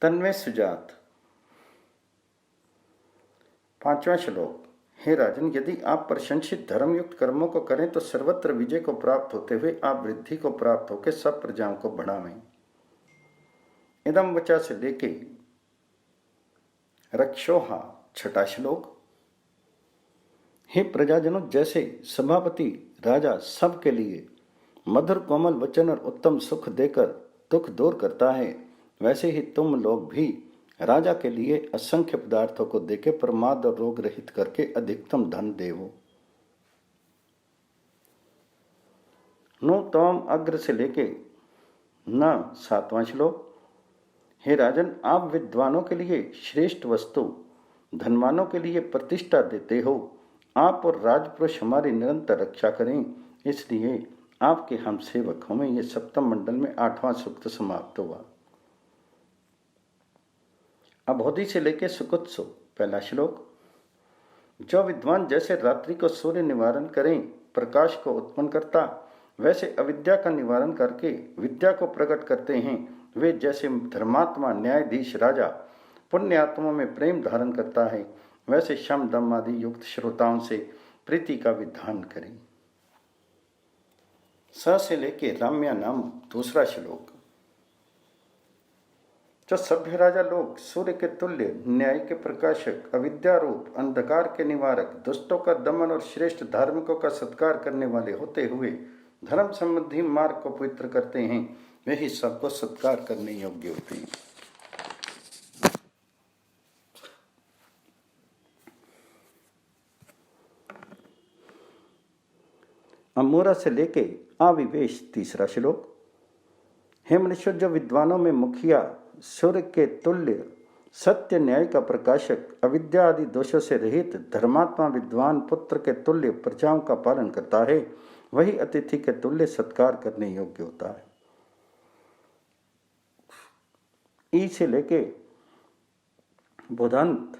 तन्वे सुजात 5वां श्लोक। हे राजन, यदि आप प्रशंसित धर्मयुक्त कर्मों को करें तो सर्वत्र विजय को प्राप्त होते हुए आप वृद्धि को प्राप्त होकर सब प्रजाओं को बढ़ावें। इदम वचा से लेके रक्षोहा 6वां श्लोक। हे प्रजाजनों, जैसे सभापति राजा सबके लिए मधुर कोमल वचन और उत्तम सुख देकर दुख दूर करता है, वैसे ही तुम लोग भी राजा के लिए असंख्य पदार्थों को देके प्रमाद और रोग रहित करके अधिकतम धन देवो। नो तोम अग्र से लेके न 7वां श्लोक। हे राजन, आप विद्वानों के लिए श्रेष्ठ वस्तु, धनवानों के लिए प्रतिष्ठा देते हो। आप और राजपुरुष हमारी निरंतर रक्षा करें, इसलिए आपके हम सेवक हों। ये 7वें मंडल में 8वां सूक्त समाप्त हुआ। अबोधि से लेके सुकुत्सु 1 श्लोक। जो विद्वान जैसे रात्रि को सूर्य निवारण करें प्रकाश को उत्पन्न करता, वैसे अविद्या का निवारण करके विद्या को प्रकट करते हैं। वे जैसे धर्मात्मा न्यायाधीश राजा पुण्यात्माओं में प्रेम धारण करता है, वैसे शम दम आदि युक्त श्रोताओं से प्रीति का विधान करें। स से लेके राम्या नाम 2 श्लोक। जो सभ्य राजा लोग सूर्य के तुल्य न्याय के प्रकाशक अविद्या रूप अंधकार के निवारक दुष्टों का दमन और श्रेष्ठ धार्मिकों का सत्कार करने वाले होते हुए धर्म संबंधी मार्ग को पवित्र करते हैं, वे ही सबको सत्कार करने योग्य होते हैं। अमूरा से लेके आविवेश 3 श्लोक। हे मनुष्य, जो विद्वानों में मुखिया सूर्य के तुल्य सत्य न्याय का प्रकाशक अविद्या आदि दोषों से रहित धर्मात्मा विद्वान पुत्र के तुल्य प्रजाओं का पालन करता है, वही अतिथि के तुल्य सत्कार करने योग्य होता है। ई से लेके बोधांत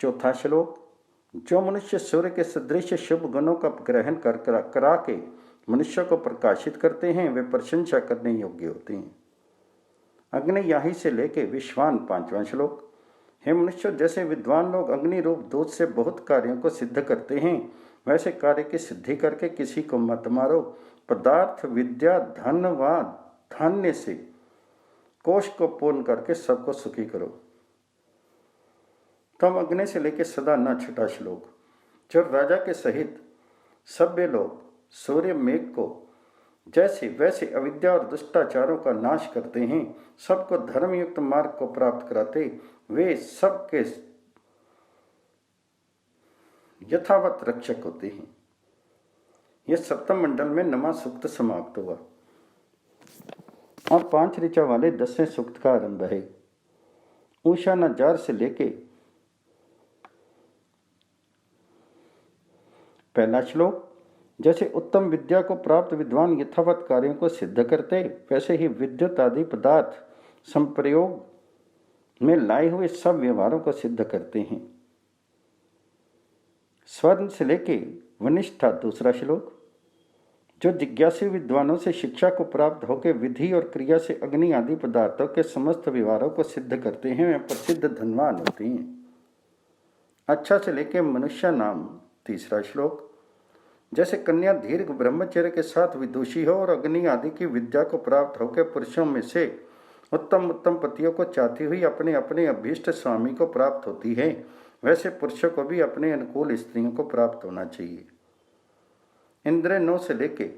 चौथा श्लोक। जो मनुष्य सूर्य के सदृश शुभ गुणों का ग्रहण करा के मनुष्य को प्रकाशित करते हैं वे प्रशंसा करने योग्य होते हैं। अग्नियाही से लेके विश्वान 5वां श्लोक। हे मनुष्य, जैसे विद्वान लोग अग्नि रूप दूत से बहुत कार्यों को सिद्ध करते हैं वैसे कार्य की सिद्धि करके किसी को मत मारो। पदार्थ, विद्या, धन व धान्य से कोष को पूर्ण करके सबको सुखी करो। तम अग्नि से लेकर सदा न 6वां श्लोक। जो राजा के सहित सभ्य लोग सूर्य मेघ को जैसे वैसे अविद्या और दुष्टाचारों का नाश करते हैं, सबको धर्मयुक्त मार्ग को प्राप्त कराते, वे सबके यथावत रक्षक होते हैं। यह सप्तम मंडल में 9वां सूक्त समाप्त हुआ। अब 5 ऋचा वाले 10वें सूक्त का आरंभ है। उषा नजार से लेके पहला श्लोक। जैसे उत्तम विद्या को प्राप्त विद्वान यथावत कार्यों को सिद्ध करते, वैसे ही विद्युत आदि पदार्थ संप्रयोग में लाए हुए सब व्यवहारों को सिद्ध करते हैं। स्वर्ण से लेके वनिष्ठा 2रा श्लोक। जो जिज्ञासु विद्वानों से शिक्षा को प्राप्त होकर विधि और क्रिया से अग्नि आदि पदार्थों के समस्त व्यवहारों को सिद्ध करते हैं वे प्रसिद्ध धनवान होते हैं। अच्छा से लेके मनुष्य नाम 3रा श्लोक। जैसे कन्या दीर्घ ब्रह्मचर्य के साथ विदुषी हो और अग्नि आदि की विद्या को प्राप्त होकर पुरुषों में से उत्तम उत्तम पतियों को चाहती हुई अपने अपने अभीष्ट स्वामी को प्राप्त होती है, वैसे पुरुषों को भी अपने अनुकूल स्त्रियों को प्राप्त होना चाहिए। इंद्र 9 से लेके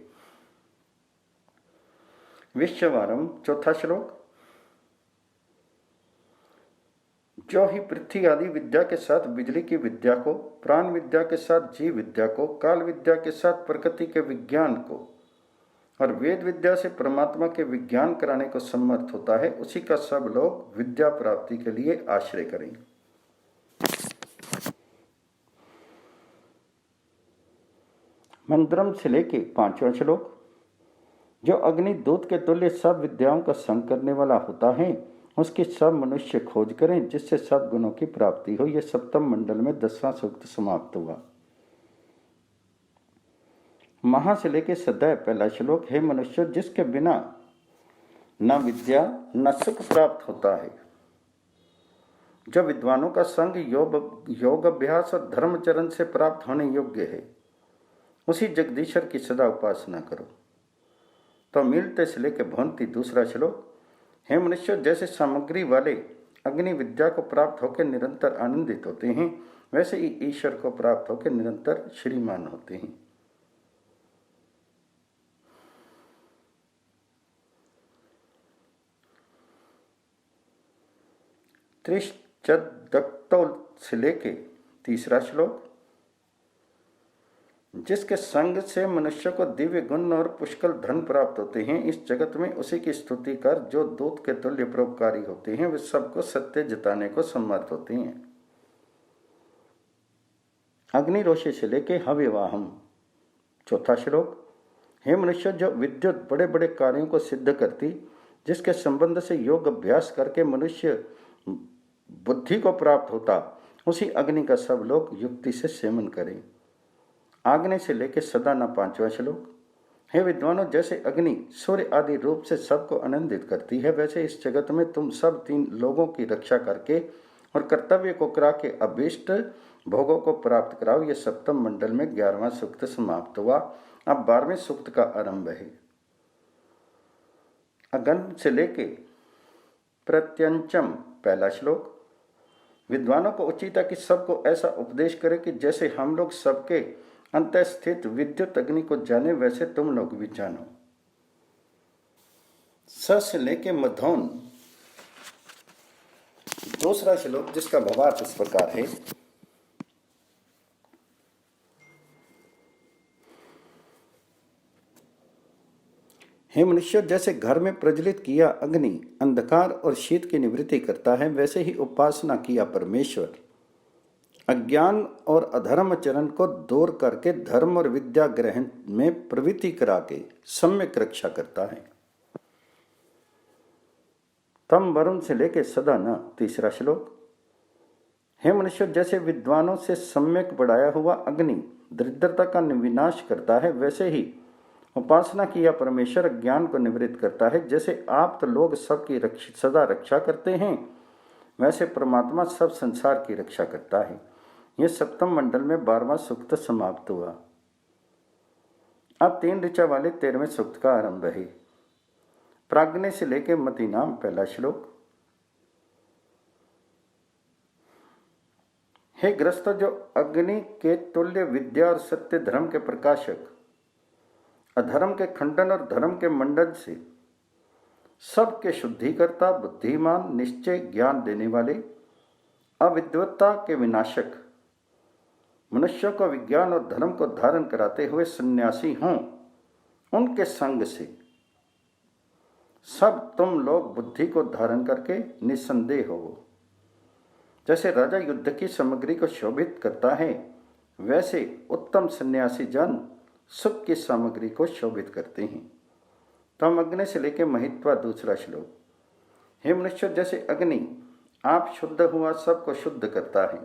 विश्ववारम 4था श्लोक। जो ही पृथ्वी आदि विद्या के साथ बिजली की विद्या को, प्राण विद्या के साथ जीव विद्या को, काल विद्या के साथ प्रकृति के विज्ञान को और वेद विद्या से परमात्मा के विज्ञान कराने को समर्थ होता है, उसी का सब लोग विद्या प्राप्ति के लिए आश्रय करें। मंत्रम से लेके 5वां श्लोक। जो अग्नि दूत के तुल्य सब विद्याओं का संग करने वाला होता है, उसके सब मनुष्य खोज करें जिससे सब गुणों की प्राप्ति हो। यह सप्तम मंडल में 10वां सूक्त समाप्त हुआ। महा से लेके सदैव पहला श्लोक। हे मनुष्य, जिसके बिना न विद्या न सुख प्राप्त होता है, जो विद्वानों का संग योग अभ्यास और धर्मचरण से प्राप्त होने योग्य है, उसी जगदीश्वर की सदा उपासना करो। तो मिलते से लेके भवंती 2रा श्लोक। हे मनुष्य, जैसे सामग्री वाले अग्नि विद्या को प्राप्त होकर निरंतर आनंदित होते हैं, वैसे ही ईश्वर को प्राप्त होकर निरंतर श्रीमान होते हैं। त्रिश्चदक्तौ से लेके 3रा श्लोक। जिसके संग से मनुष्य को दिव्य गुण और पुष्कल धन प्राप्त होते हैं, इस जगत में उसी की स्तुति कर जो दूत के तुल्य परोपकारी होते हैं, वे सबको सत्य जताने को समर्थ होते हैं। अग्निरोषि से लेके हव्यवाहम 4था श्लोक। हे मनुष्य, जो विद्युत बड़े बड़े कार्यों को सिद्ध करती, जिसके संबंध से योग अभ्यास करके मनुष्य बुद्धि को प्राप्त होता, उसी अग्नि का सब लोग युक्ति से सेवन करें। आग्नि से लेकर सदा न 5वां श्लोक। हे विद्वानों, जैसे अग्नि सूर्य आदि रूप से सबको आनंदित करती है, वैसे इस जगत में तुम सब 3 लोगों की रक्षा करके और कर्तव्य को करा के अभीष्ट भोगों को प्राप्त कराओ। यह सप्तम मंडल में 11वां सूक्त समाप्त हुआ। अब 12वें सूक्त का आरंभ है। अगन से लेके प्रत्यंचम पहला श्लोक। विद्वानों को उचित है कि सबको ऐसा उपदेश करे कि जैसे हम लोग सबके अंत स्थित विद्युत अग्नि को जाने, वैसे तुम लोग भी जानो। स से लेके मधौन 2रा श्लोक, जिसका भावार्थ इस प्रकार है। हे मनुष्य, जैसे घर में प्रज्वलित किया अग्नि अंधकार और शीत की निवृत्ति करता है, वैसे ही उपासना किया परमेश्वर अज्ञान और अधर्म चरण को दूर करके धर्म और विद्या ग्रहण में प्रवृत्ति करा के सम्यक रक्षा करता है। तम वरुण से लेके सदा न 3रा श्लोक। हे मनुष्य, जैसे विद्वानों से सम्यक बढ़ाया हुआ अग्नि दरिद्रता का विनाश करता है, वैसे ही उपासना किया परमेश्वर ज्ञान को निवृत्त करता है। जैसे आप तो लोग सबकी सदा रक्षा करते हैं, वैसे परमात्मा सब संसार की रक्षा करता है। यह सप्तम मंडल में 12वां सूक्त समाप्त हुआ। अब 3 ऋचा वाले 13वें सूक्त का आरंभ है। प्राग्ञ से लेकर मति नाम पहला श्लोक। हे ग्रस्त, जो अग्नि के तुल्य विद्या और सत्य धर्म के प्रकाशक, अधर्म के खंडन और धर्म के मंडन से सबके शुद्धिकर्ता, बुद्धिमान, निश्चय ज्ञान देने वाले, अविद्वत्ता के विनाशक, मनुष्यों को विज्ञान और धर्म को धारण कराते हुए सन्यासी हों, उनके संग से सब तुम लोग बुद्धि को धारण करके निसंदेह हो। जैसे राजा युद्ध की सामग्री को शोभित करता है, वैसे उत्तम सन्यासी जन सुख की सामग्री को शोभित करते हैं। तम अग्नि से लेकर महित्वा दूसरा श्लोक। हे मनुष्य, जैसे अग्नि आप शुद्ध हुआ सबको शुद्ध करता है,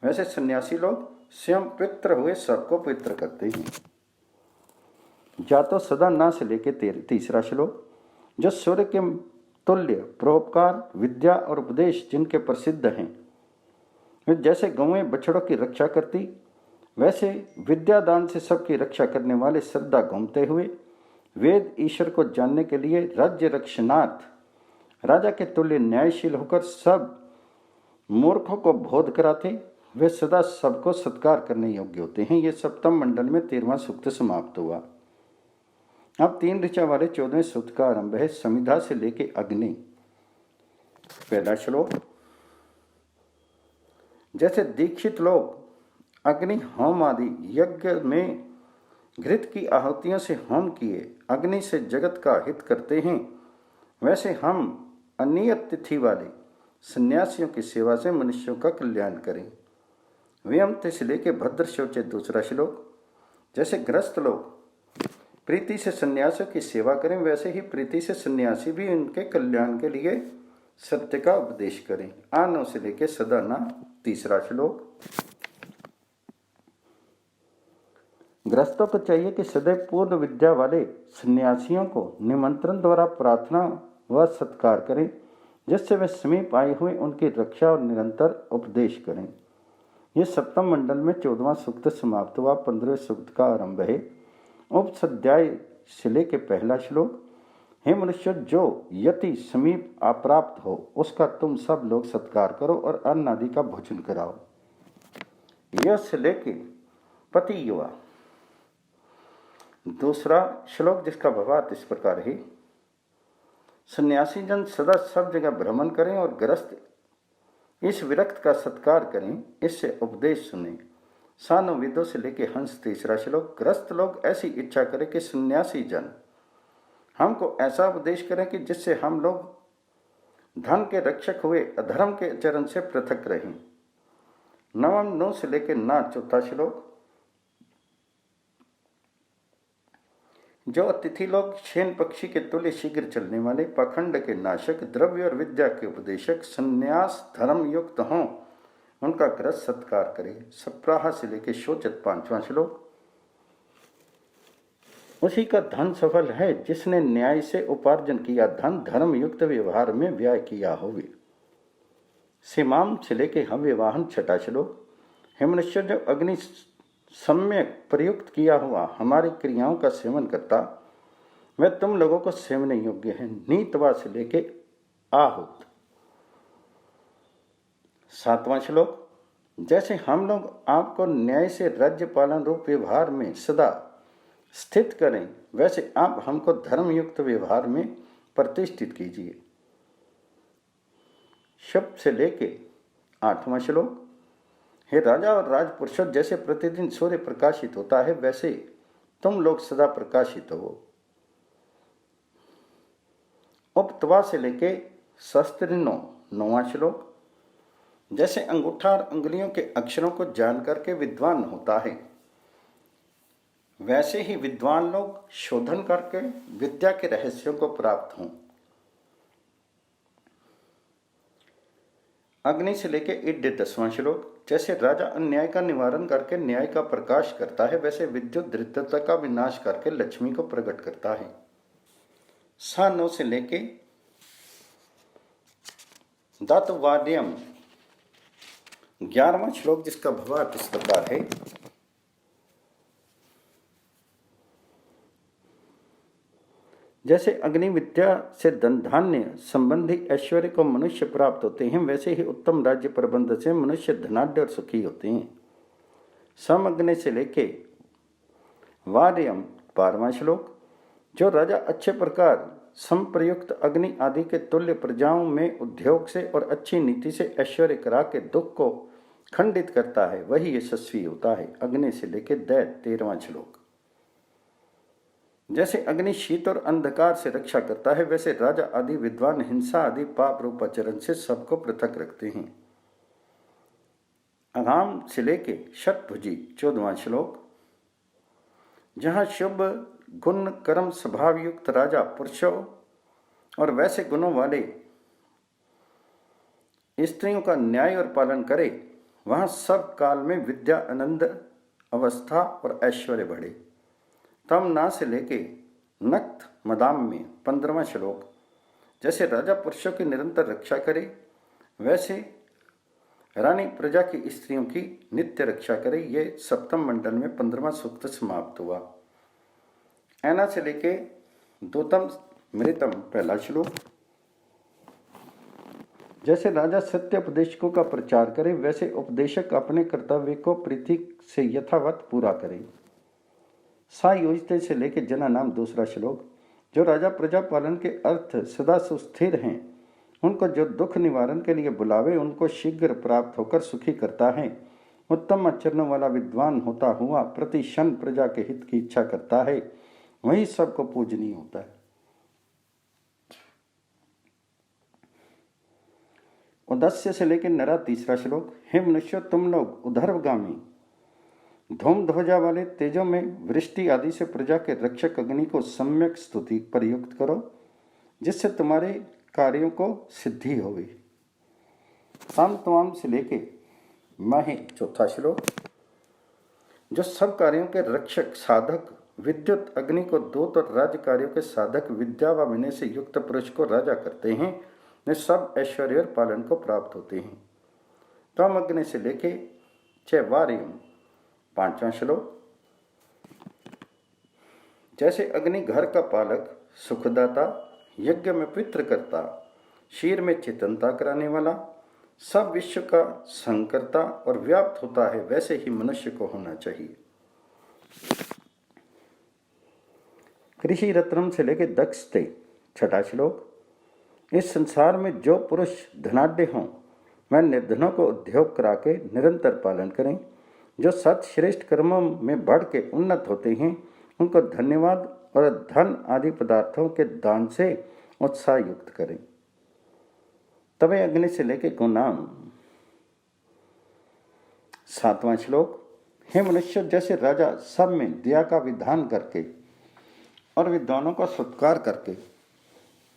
वैसे सन्यासी लोग स्वयं पवित्र हुए सबको पवित्र करते हैं। जातो सदा ना से लेकर तीसरा श्लोक। जो सूर्य के तुल्य परोपकार, विद्या और उपदेश जिनके प्रसिद्ध हैं, वे जैसे गौएं बछड़ों की रक्षा करती, वैसे विद्यादान से सबकी रक्षा करने वाले श्रद्धा घूमते हुए वेद ईश्वर को जानने के लिए राज्य रक्षणार्थ राजा के तुल्य न्यायशील होकर सब मूर्खों को बोध कराते, वे सदा सबको सत्कार करने योग्य होते हैं। ये सप्तम मंडल में 13वां सूक्त समाप्त हुआ। अब 3 ऋचा वाले 14वें सूक्त का आरंभ है। समिधा से लेके अग्नि पहला श्लोक। जैसे दीक्षित लोग अग्नि होम आदि यज्ञ में घृत की आहुतियों से होम किए अग्नि से जगत का हित करते हैं, वैसे हम अनियत तिथि वाले सन्यासियों की सेवा से मनुष्यों का कल्याण करें। व्यमते से लेके भद्र शौचे दूसरा श्लोक। जैसे ग्रस्त लोग प्रीति से सन्यासियों की सेवा करें, वैसे ही प्रीति से सन्यासी भी उनके कल्याण के लिए सत्य का उपदेश करें। आनो से लेके सदाना तीसरा श्लोक। ग्रस्तों को चाहिए कि सदैव पूर्ण विद्या वाले सन्यासियों को निमंत्रण द्वारा प्रार्थना व सत्कार करें, जिससे वे समीप आए हुए उनकी रक्षा और निरंतर उपदेश करें। यह सप्तम मंडल में 14वां सूक्त समाप्त हुआ। 15वें सूक्त का आरंभ है। उपसध्याय से लेके पहला श्लोक। हे मनुष्य, जो यति समीप अप्राप्त हो उसका तुम सब लोग सत्कार करो और अन्न आदि का भोजन कराओ। यह से लेके पति युवा दूसरा श्लोक, जिसका भावार्थ इस प्रकार है। सन्यासी जन सदा सब जगह भ्रमण करें और ग्रस्त इस विरक्त का सत्कार करें, इससे उपदेश सुने। सानो विदो से लेके हंस तीसरा श्लोक। ग्रस्त लोग ऐसी इच्छा करें कि सन्यासी जन हमको ऐसा उपदेश करें कि जिससे हम लोग धन के रक्षक हुए अधर्म के चरण से पृथक रहें। नवम नो से लेके ना चौथा श्लोक। जो अतिथि लोग शेन पक्षी के तुल्य शीघ्र चलने वाले, पाखंड के नाशक, द्रव्य और विद्या के उपदेशक, संन्यास धर्म युक्त हों, उनका ग्रस्त सत्कार करे। सप्राह से लेके शोचत 5वां श्लोक। उसी का धन सफल है जिसने न्याय से उपार्जन किया धन धर्म युक्त व्यवहार में व्यय किया होवे। सीमाम से लेके हव्यवाहन 6वां श्लोक। हे मनुष्य, जब अग्नि सम्यक प्रयुक्त किया हुआ हमारी क्रियाओं का सेवन करता, वह तुम लोगों को सेवन योग्य है। नीतवा से लेके आहुत 7वां श्लोक। जैसे हम लोग आपको न्याय से राज्य पालन रूप व्यवहार में सदा स्थित करें, वैसे आप हमको धर्मयुक्त व्यवहार में प्रतिष्ठित कीजिए। शब्द से लेके 8वां श्लोक। हे राजा और राजपुरुषों, जैसे प्रतिदिन सूर्य प्रकाशित होता है, वैसे तुम लोग सदा प्रकाशित हो। उपतवा से लेके शस्त्रिनो 9वां श्लोक। जैसे अंगूठा और अंगुलियों के अक्षरों को जान करके विद्वान होता है, वैसे ही विद्वान लोग शोधन करके विद्या के रहस्यों को प्राप्त हों। अग्नि से लेके इड्डे 10वां श्लोक। जैसे राजा अन्याय का निवारण करके न्याय का प्रकाश करता है, वैसे विद्युत दरिद्रता का विनाश करके लक्ष्मी को प्रकट करता है। 9 से लेके दातवाद्यम 11वां श्लोक, जिसका भावार्थ इस प्रकार है। जैसे अग्नि विद्या से धन धान्य संबंधी ऐश्वर्य को मनुष्य प्राप्त होते हैं, वैसे ही उत्तम राज्य प्रबंध से मनुष्य धनाढ्य और सुखी होते हैं। सम अग्नि से लेके वार्यम 12वां श्लोक। जो राजा अच्छे प्रकार संप्रयुक्त अग्नि आदि के तुल्य प्रजाओं में उद्योग से और अच्छी नीति से ऐश्वर्य करा के दुख को खंडित करता है, वही यशस्वी होता है। अग्नि से लेके दैत 13वां श्लोक। जैसे अग्नि शीत और अंधकार से रक्षा करता है, वैसे राजा आदि विद्वान हिंसा आदि पाप रूप आचरण से सबको पृथक रखते हैं। अगाम से लेके शतभुजी 14वां श्लोक। जहाँ शुभ गुण कर्म स्वभाव युक्त राजा पुरुषों और वैसे गुणों वाले स्त्रियों का न्याय और पालन करे, वहाँ सब काल में विद्या आनंद अवस्था और ऐश्वर्य बढ़े। तम ना से लेके नक्त मदाम में 15वां श्लोक। जैसे राजा पुरुषों की निरंतर रक्षा करे, वैसे रानी प्रजा की स्त्रियों की नित्य रक्षा करे। ये सप्तम मंडल में 15वां सूक्त समाप्त हुआ। ऐना से लेके दोतम मृतम 1 श्लोक। जैसे राजा सत्य उपदेशकों का प्रचार करे, वैसे उपदेशक अपने कर्तव्य को प्रीति से यथावत पूरा करे। सायोजते से लेके जना नाम 2 श्लोक। जो राजा प्रजा पालन के अर्थ सदा सुस्थिर हैं, उनको जो दुख निवारण के लिए बुलावे, उनको शीघ्र प्राप्त होकर सुखी करता है। उत्तम आचरणों वाला विद्वान होता हुआ प्रति क्षण प्रजा के हित की इच्छा करता है, वही सबको पूजनीय होता है। उदस्य से लेकर नरा 3 श्लोक। हे मनुष्य, तुम लोग उधर्वगामी धूम ध्वजा वाले तेजों में वृष्टि आदि से प्रजा के रक्षक अग्नि को सम्यक स्तुति प्रयुक्त करो, जिससे तुम्हारे कार्यों को सिद्धि होगी। ताम तमाम से लेके माहे 4 श्लोक। जो सब कार्यों के रक्षक साधक विद्युत अग्नि को दूत और राज्य कार्यों के साधक विद्या व विनय से युक्त पुरुष को राजा करते हैं, वे सब ऐश्वर्य और पालन को प्राप्त होते हैं। तम अग्नि से लेके चैवार्यम 5वां श्लोक। जैसे अग्नि घर का पालक, सुखदाता, यज्ञ में पितृ करता, शीर में चेतनता कराने वाला, सब विश्व का संकर्ता और व्याप्त होता है, वैसे ही मनुष्य को होना चाहिए। कृषि रत्नम से लेके दक्ष ते 6 श्लोक। इस संसार में जो पुरुष धनाढ्य हों, वह निर्धनों को उद्योग करा के निरंतर पालन करें। जो सत श्रेष्ठ कर्मों में बढ़ के उन्नत होते हैं, उनको धन्यवाद और धन आदि पदार्थों के दान से उत्साह युक्त करें। तबे अग्नि से लेके गुणाम 7वां श्लोक। हे मनुष्य, जैसे राजा सब में दया का विधान करके और विद्वानों का सत्कार करके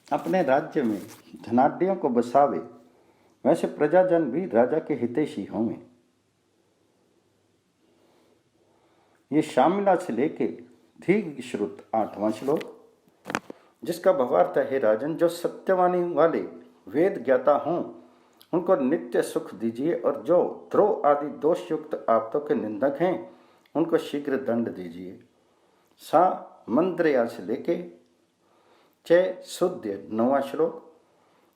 अपने राज्य में धनाढ्यों को बसावे, वैसे प्रजाजन भी राजा के हितैषी होंगे। ये शामिला से लेके दीर्घ श्रुत 8वां श्लोक, जिसका भावार्थ है, राजन, जो सत्यवाणी वाले वेद ज्ञाता हों, उनको नित्य सुख दीजिए, और जो द्रोह आदि दोषयुक्त आप्तों के निंदक हैं, उनको शीघ्र दंड दीजिए। सा मंद्रया से लेके चय शुद्ध 9वां श्लोक।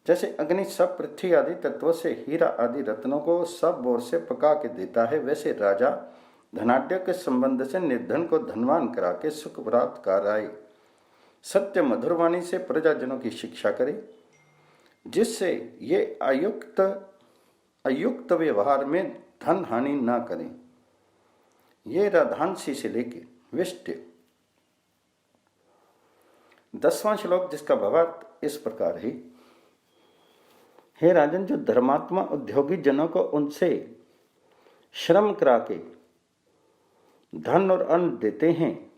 जैसे अग्नि सब पृथ्वी आदि तत्वों से हीरा आदि रत्नों को सब ओर से पका के देता है, वैसे राजा धनाढ्य के संबंध से निर्धन को धनवान करा के सुख प्राप्त कराए। सत्य मधुरवाणी से प्रजाजनों की शिक्षा करे, जिससे ये अयुक्त व्यवहार में धन हानि ना करें। ये राधांशी से लेके विष्ट 10वां श्लोक, जिसका भावार्थ इस प्रकार है। हे राजन, जो धर्मात्मा उद्योगी जनों को उनसे श्रम करा के धन और अन्न देते हैं,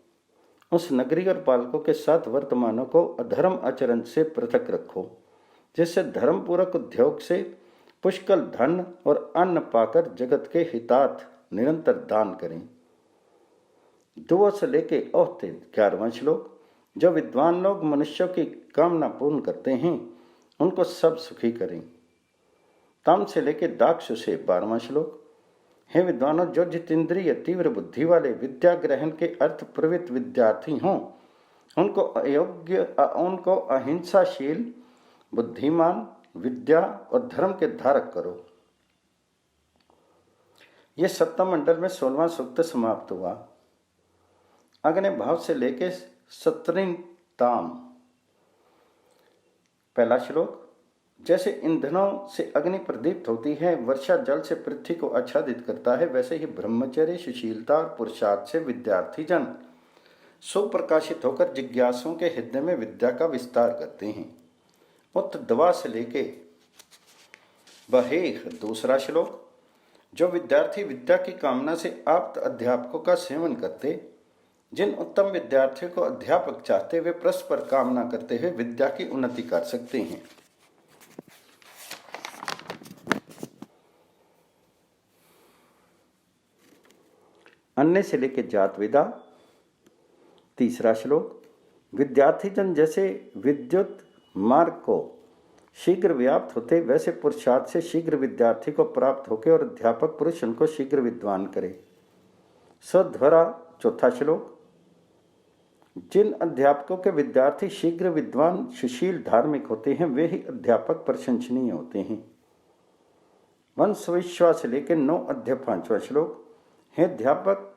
उस नगरी और पालकों के साथ वर्तमानों को अधर्म आचरण से पृथक रखो, जिससे धर्म पूर्वक उद्योग से पुष्कल धन और अन्न पाकर जगत के हितार्थ निरंतर दान करें। 2 से लेके 11वां श्लोक। जो विद्वान लोग मनुष्यों की कामना पूर्ण करते हैं उनको सब सुखी करें। ताम से लेके दाक्षु से 12वां श्लोक। हे विद्वानों, जो जितेंद्रिय तीव्र बुद्धि वाले विद्या ग्रहण के अर्थ प्रवृत्त विद्यार्थी हों उनको अहिंसाशील, बुद्धिमान, विद्या और धर्म के धारक करो। यह सप्तम मंडल में 16वां सूक्त समाप्त हुआ। अग्नि भाव से लेके 17 ताम। पहला श्लोक। जैसे ईंधनों से अग्नि प्रदीप्त होती है, वर्षा जल से पृथ्वी को आच्छादित करता है, वैसे ही ब्रह्मचर्य, सुशीलता और पुरुषार्थ से विद्यार्थी जन सुप्रकाशित होकर जिज्ञासुओं के हृदय में विद्या का विस्तार करते हैं। उत्त दवा से लेके बहेह। दूसरा श्लोक। जो विद्यार्थी विद्या की कामना से आप्त अध्यापकों का सेवन करते, जिन उत्तम विद्यार्थियों को अध्यापक चाहते, वे परस्पर कामना करते हुए विद्या की उन्नति कर सकते हैं। अन्य से लेकर जात विदा। तीसरा श्लोक। विद्यार्थी जन जैसे विद्युत मार्ग को शीघ्र व्याप्त होते, वैसे पुरुषार्थ से शीघ्र विद्यार्थी को प्राप्त होके और अध्यापक पुरुष उनको शीघ्र विद्वान करे। सध्वरा। चौथा श्लोक। जिन अध्यापकों के विद्यार्थी शीघ्र विद्वान, सुशील, धार्मिक होते हैं, वे ही अध्यापक प्रशंसनीय होते हैं। वंश विश्वास से लेकर 9 अध्याय 5वां श्लोक। हे अध्यापक,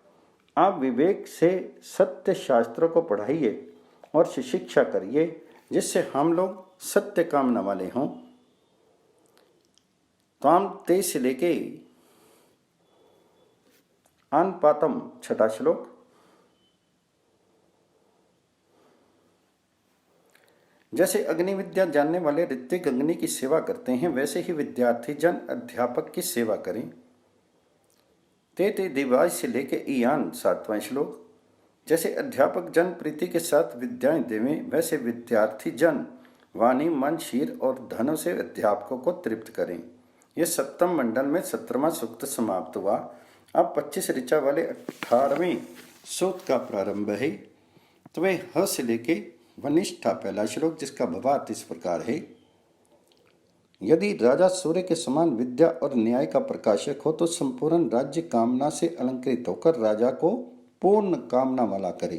आप विवेक से सत्य शास्त्रों को पढ़ाइए और शिक्षा करिए, जिससे हम लोग सत्य कामना वाले हों। ताम 23 से लेके अनपातम 6वां श्लोक। जैसे अग्नि विद्या जानने वाले ऋत्विक अग्नि की सेवा करते हैं, वैसे ही विद्यार्थी जन अध्यापक की सेवा करें। ते दिवाज से लेके ईयान 7वां श्लोक। जैसे अध्यापक जन प्रीति के साथ विद्याएं देवें, वैसे विद्यार्थी जन वाणी, मन, शीर और धनों से अध्यापकों को तृप्त करें। यह सप्तम मंडल में 17वां सूक्त समाप्त हुआ। अब 25 ऋचा वाले 18वें सूक्त का प्रारंभ है। त्वे ह से लेके वनिष्ठा पहला श्लोक, जिसका भावार्थ इस प्रकार है। यदि राजा सूर्य के समान विद्या और न्याय का प्रकाशक हो तो संपूर्ण राज्य कामना से अलंकृत होकर राजा को पूर्ण कामना वाला करे,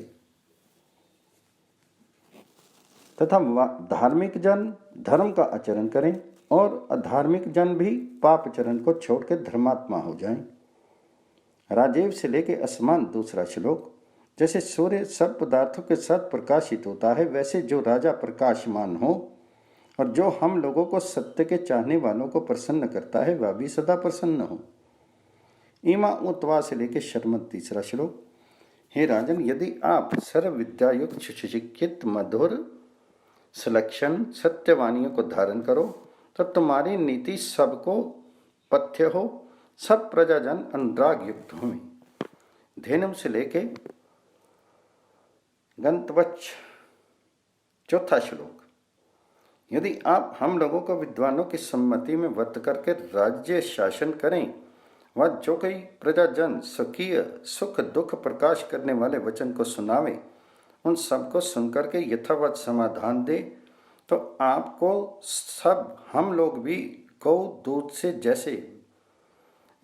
तथा धार्मिक जन धर्म का आचरण करें और अधार्मिक जन भी पाप चरण को छोड़कर धर्मात्मा हो जाएं। राजीव से लेके असमान दूसरा श्लोक। जैसे सूर्य सब पदार्थों के साथ प्रकाशित होता है, वैसे जो राजा प्रकाशमान हो और जो हम लोगों को सत्य के चाहने वालों को प्रसन्न करता है, वह भी सदा प्रसन्न हो। ईमा उत्वा से लेके शर्मत तीसरा श्लोक। हे राजन, यदि आप सर्व विद्यायुक्त सुशिक्षित मधुर सुलक्षण सत्यवानियों को धारण करो तो तुम्हारी नीति सबको पथ्य हो, सब प्रजाजन अनुराग युक्त हों। धेनुम से लेके गंतवच चौथा श्लोक। यदि आप हम लोगों को विद्वानों की सम्मति में वर्त करके राज्य शासन करें, वह जो कई प्रजाजन स्वकीय सुख दुख प्रकाश करने वाले वचन को सुनावे, उन सबको सुनकर के यथावत समाधान दे, तो आपको सब हम लोग भी गौ दूध से जैसे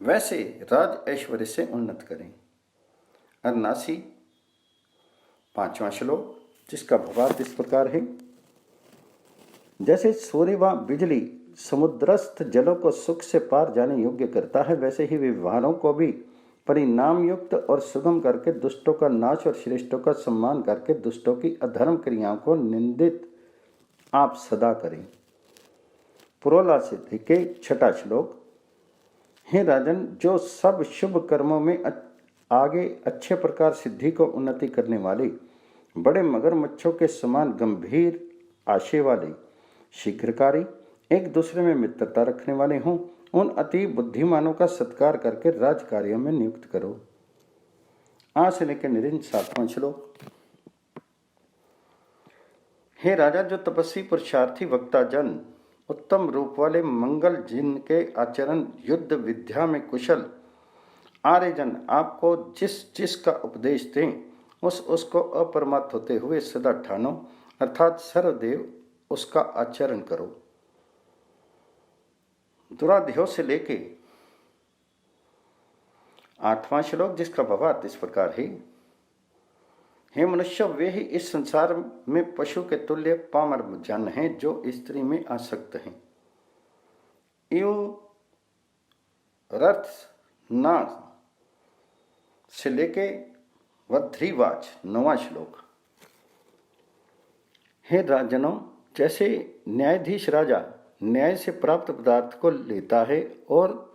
वैसे राज ऐश्वर्य से उन्नत करें। अरनासी 5वां श्लोक, जिसका भावार्थ इस प्रकार है। जैसे सूर्य व बिजली समुद्रस्थ जलों को सुख से पार जाने योग्य करता है, वैसे ही व्यवहारों को भी परिणाम युक्त और सुगम करके दुष्टों का नाश और श्रेष्ठों का सम्मान करके दुष्टों की अधर्म क्रियाओं को निंदित आप सदा करें। पुरोला सिद्धि के 6वां श्लोक। हे राजन, जो सब शुभ कर्मों में आगे अच्छे प्रकार सिद्धि को उन्नति करने वाले बड़े मगरमच्छों के समान गंभीर आशय वाले, शीघ्रकारी, एक दूसरे में मित्रता रखने वाले हों, उन अति बुद्धिमानों का सत्कार करके राज कार्यों में नियुक्त करो। आज से लेकर निरिंद 7वां श्लोक। हे राजा, जो तपस्वी पुरुषार्थी वक्ता जन उत्तम रूप वाले मंगल जिनके आचरण युद्ध विद्या में कुशल आर्यजन आपको जिस जिस का उपदेश दें उसको अप्रमत्त होते हुए सदा ठानो, अर्थात सर्वदेव उसका आचरण करो। दुराध्याय से लेके 8वां श्लोक, जिसका भावार्थ इस प्रकार है। हे मनुष्य, वे ही इस संसार में पशु के तुल्य पामर जन हैं जो स्त्री में आसक्त हैं। इव रथ ना से लेके वध्रीवाच 9वां श्लोक। हे राजनों, जैसे न्यायाधीश राजा न्याय से प्राप्त पदार्थ को लेता है और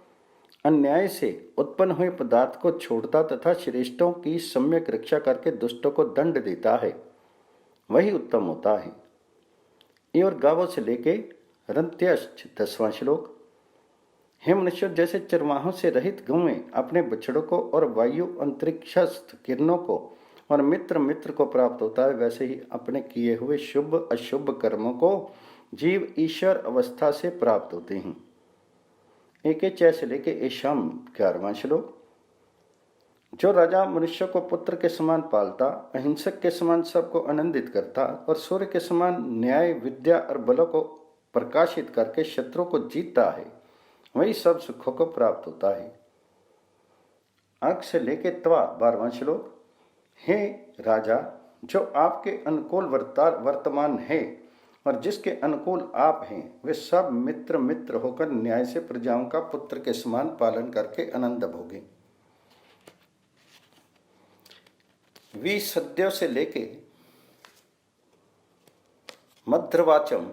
अन्याय से उत्पन्न हुए पदार्थ को छोड़ता तथा श्रेष्ठों की सम्यक रक्षा करके दुष्टों को दंड देता है, वही उत्तम होता है। और गावों से लेके रंत्यश्च 10वां श्लोक। हे मनुष्य, जैसे चरवाहों से रहित गौएं अपने बछड़ों को और वायु अंतरिक्षस्थ किरणों को और मित्र को प्राप्त होता है, वैसे ही अपने किए हुए शुभ अशुभ कर्मों को जीव ईश्वर अवस्था से प्राप्त होते हैं। एक से लेके एशाम 11वां श्लोक। जो राजा मनुष्य को पुत्र के समान पालता, अहिंसक के समान सबको आनंदित करता और सूर्य के समान न्याय विद्या और बलों को प्रकाशित करके शत्रु को जीतता है, वही सब सुखों को प्राप्त होता है। अग से लेके त्वा 12वां श्लोक। हे राजा, जो आपके अनुकूल वर्तमान है और जिसके अनुकूल आप हैं, वे सब मित्र होकर न्याय से प्रजाओं का पुत्र के समान पालन करके आनंद भोगे। 20 सद्यों से लेके मध्रवाचम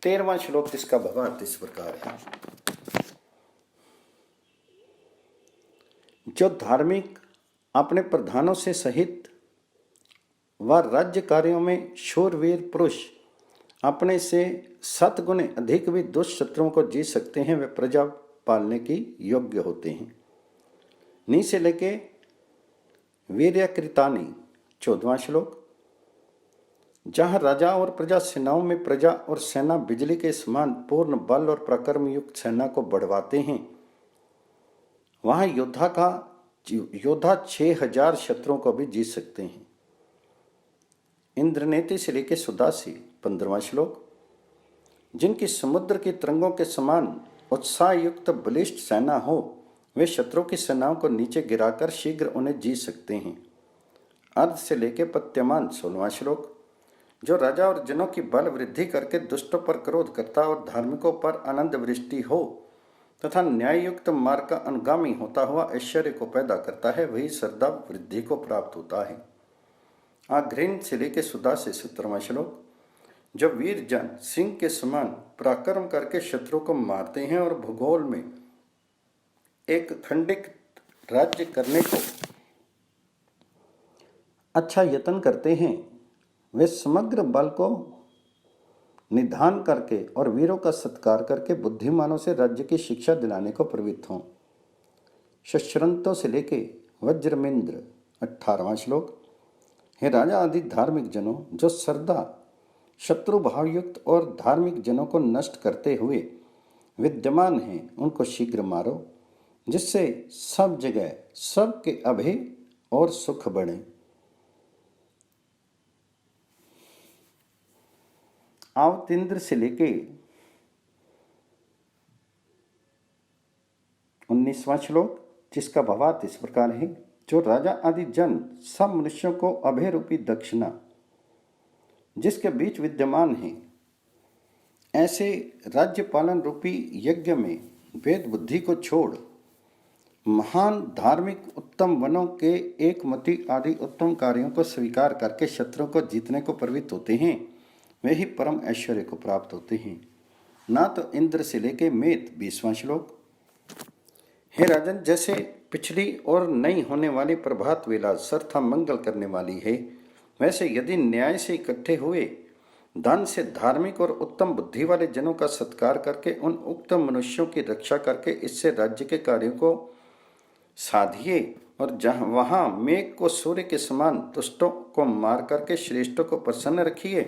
13वां श्लोक, जिसका भावार्थ इस प्रकार है। जो धार्मिक अपने प्रधानों से सहित व राज्य कार्यों में शूरवीर पुरुष अपने से 7 गुने अधिक भी दुष्ट शत्रुओं को जीत सकते हैं, वे प्रजा पालने की योग्य होते हैं। नी से लेके वीर्यकृतानी 14वां श्लोक। जहाँ राजा और प्रजा सेनाओं में प्रजा और सेना बिजली के समान पूर्ण बल और पराक्रम युक्त सेना को बढ़वाते हैं, वहाँ योद्धा 6000 शत्रुओं को भी जीत सकते हैं। इंद्रनेति से लेके सुदासी 15वां श्लोक। जिनकी समुद्र की तरंगों के समान उत्साह युक्त बलिष्ठ सेना हो, वे शत्रु की सेनाओं को नीचे गिराकर शीघ्र उन्हें जीत सकते हैं। अर्ध से लेके पत्यमान 16वां श्लोक। जो राजा और जनों की बल वृद्धि करके दुष्टों पर क्रोध करता और धार्मिकों पर आनंद वृष्टि हो तथा न्याय युक्त मार्ग का अनुगामी होता हुआ ऐश्वर्य को पैदा करता है, वही श्रद्धा वृद्धि को प्राप्त होता है। आघ्रिन से लेके सुदा से 17वां श्लोक। जो वीर जन सिंह के समान पराक्रम करके शत्रु को मारते हैं और भूगोल में एक खंडित राज्य करने को अच्छा यत्न करते हैं, वे समग्र बल को निधान करके और वीरों का सत्कार करके बुद्धिमानों से राज्य की शिक्षा दिलाने को प्रवृत्त हों। शस्त्रंतों से लेके वज्रमेंद्र 18वां श्लोक। हे राजा आदि धार्मिक जनों, जो श्रद्धा शत्रु भावयुक्त और धार्मिक जनों को नष्ट करते हुए विद्यमान हैं, उनको शीघ्र मारो, जिससे सब जगह सबके अभय और सुख बढ़े। आवतिंद्र से लेके 19वां श्लोक, जिसका भावार्थ इस प्रकार है। जो राजा आदि जन सब मनुष्यों को अभय रूपी दक्षिणा जिसके बीच विद्यमान है, ऐसे राज्य पालन रूपी यज्ञ में वेद बुद्धि को छोड़ महान धार्मिक उत्तम वनों के एकमति आदि उत्तम कार्यों को स्वीकार करके शत्रुओं को जीतने को प्रवृत्त होते हैं, वे ही परम ऐश्वर्य को प्राप्त होते हैं। ना तो इंद्र से लेके मेत 20वां श्लोक। हे राजन, जैसे पिछली और नई होने वाली प्रभात वेला सर्था मंगल करने वाली है, वैसे यदि न्याय से इकट्ठे हुए धन से धार्मिक और उत्तम बुद्धि वाले जनों का सत्कार करके उन उक्त मनुष्यों की रक्षा करके इससे राज्य के कार्यों को साधिए और जहाँ वहाँ मेघ को सूर्य के समान दुष्टों को मार करके श्रेष्ठों को प्रसन्न रखिए,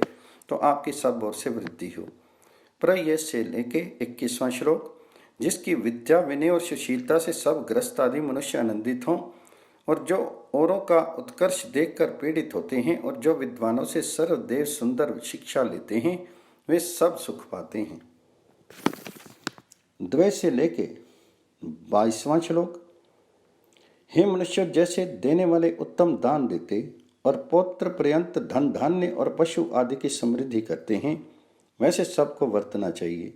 तो आपकी सब ओर से वृद्धि हो। प्रयस से लेके 21वां श्लोक, जिसकी विद्या विनय और सुशीलता से सब ग्रस्त आदि मनुष्य आनंदित हों, और जो औरों का उत्कर्ष देखकर पीड़ित होते हैं, और जो विद्वानों से सर्वदेव सुंदर शिक्षा लेते हैं, वे सब सुख पाते हैं। 2 से लेके 22वां श्लोक, हे मनुष्य, जैसे देने वाले उत्तम दान देते और पौत्र पर्यंत धन धान्य और पशु आदि की समृद्धि करते हैं, वैसे सबको वर्तना चाहिए।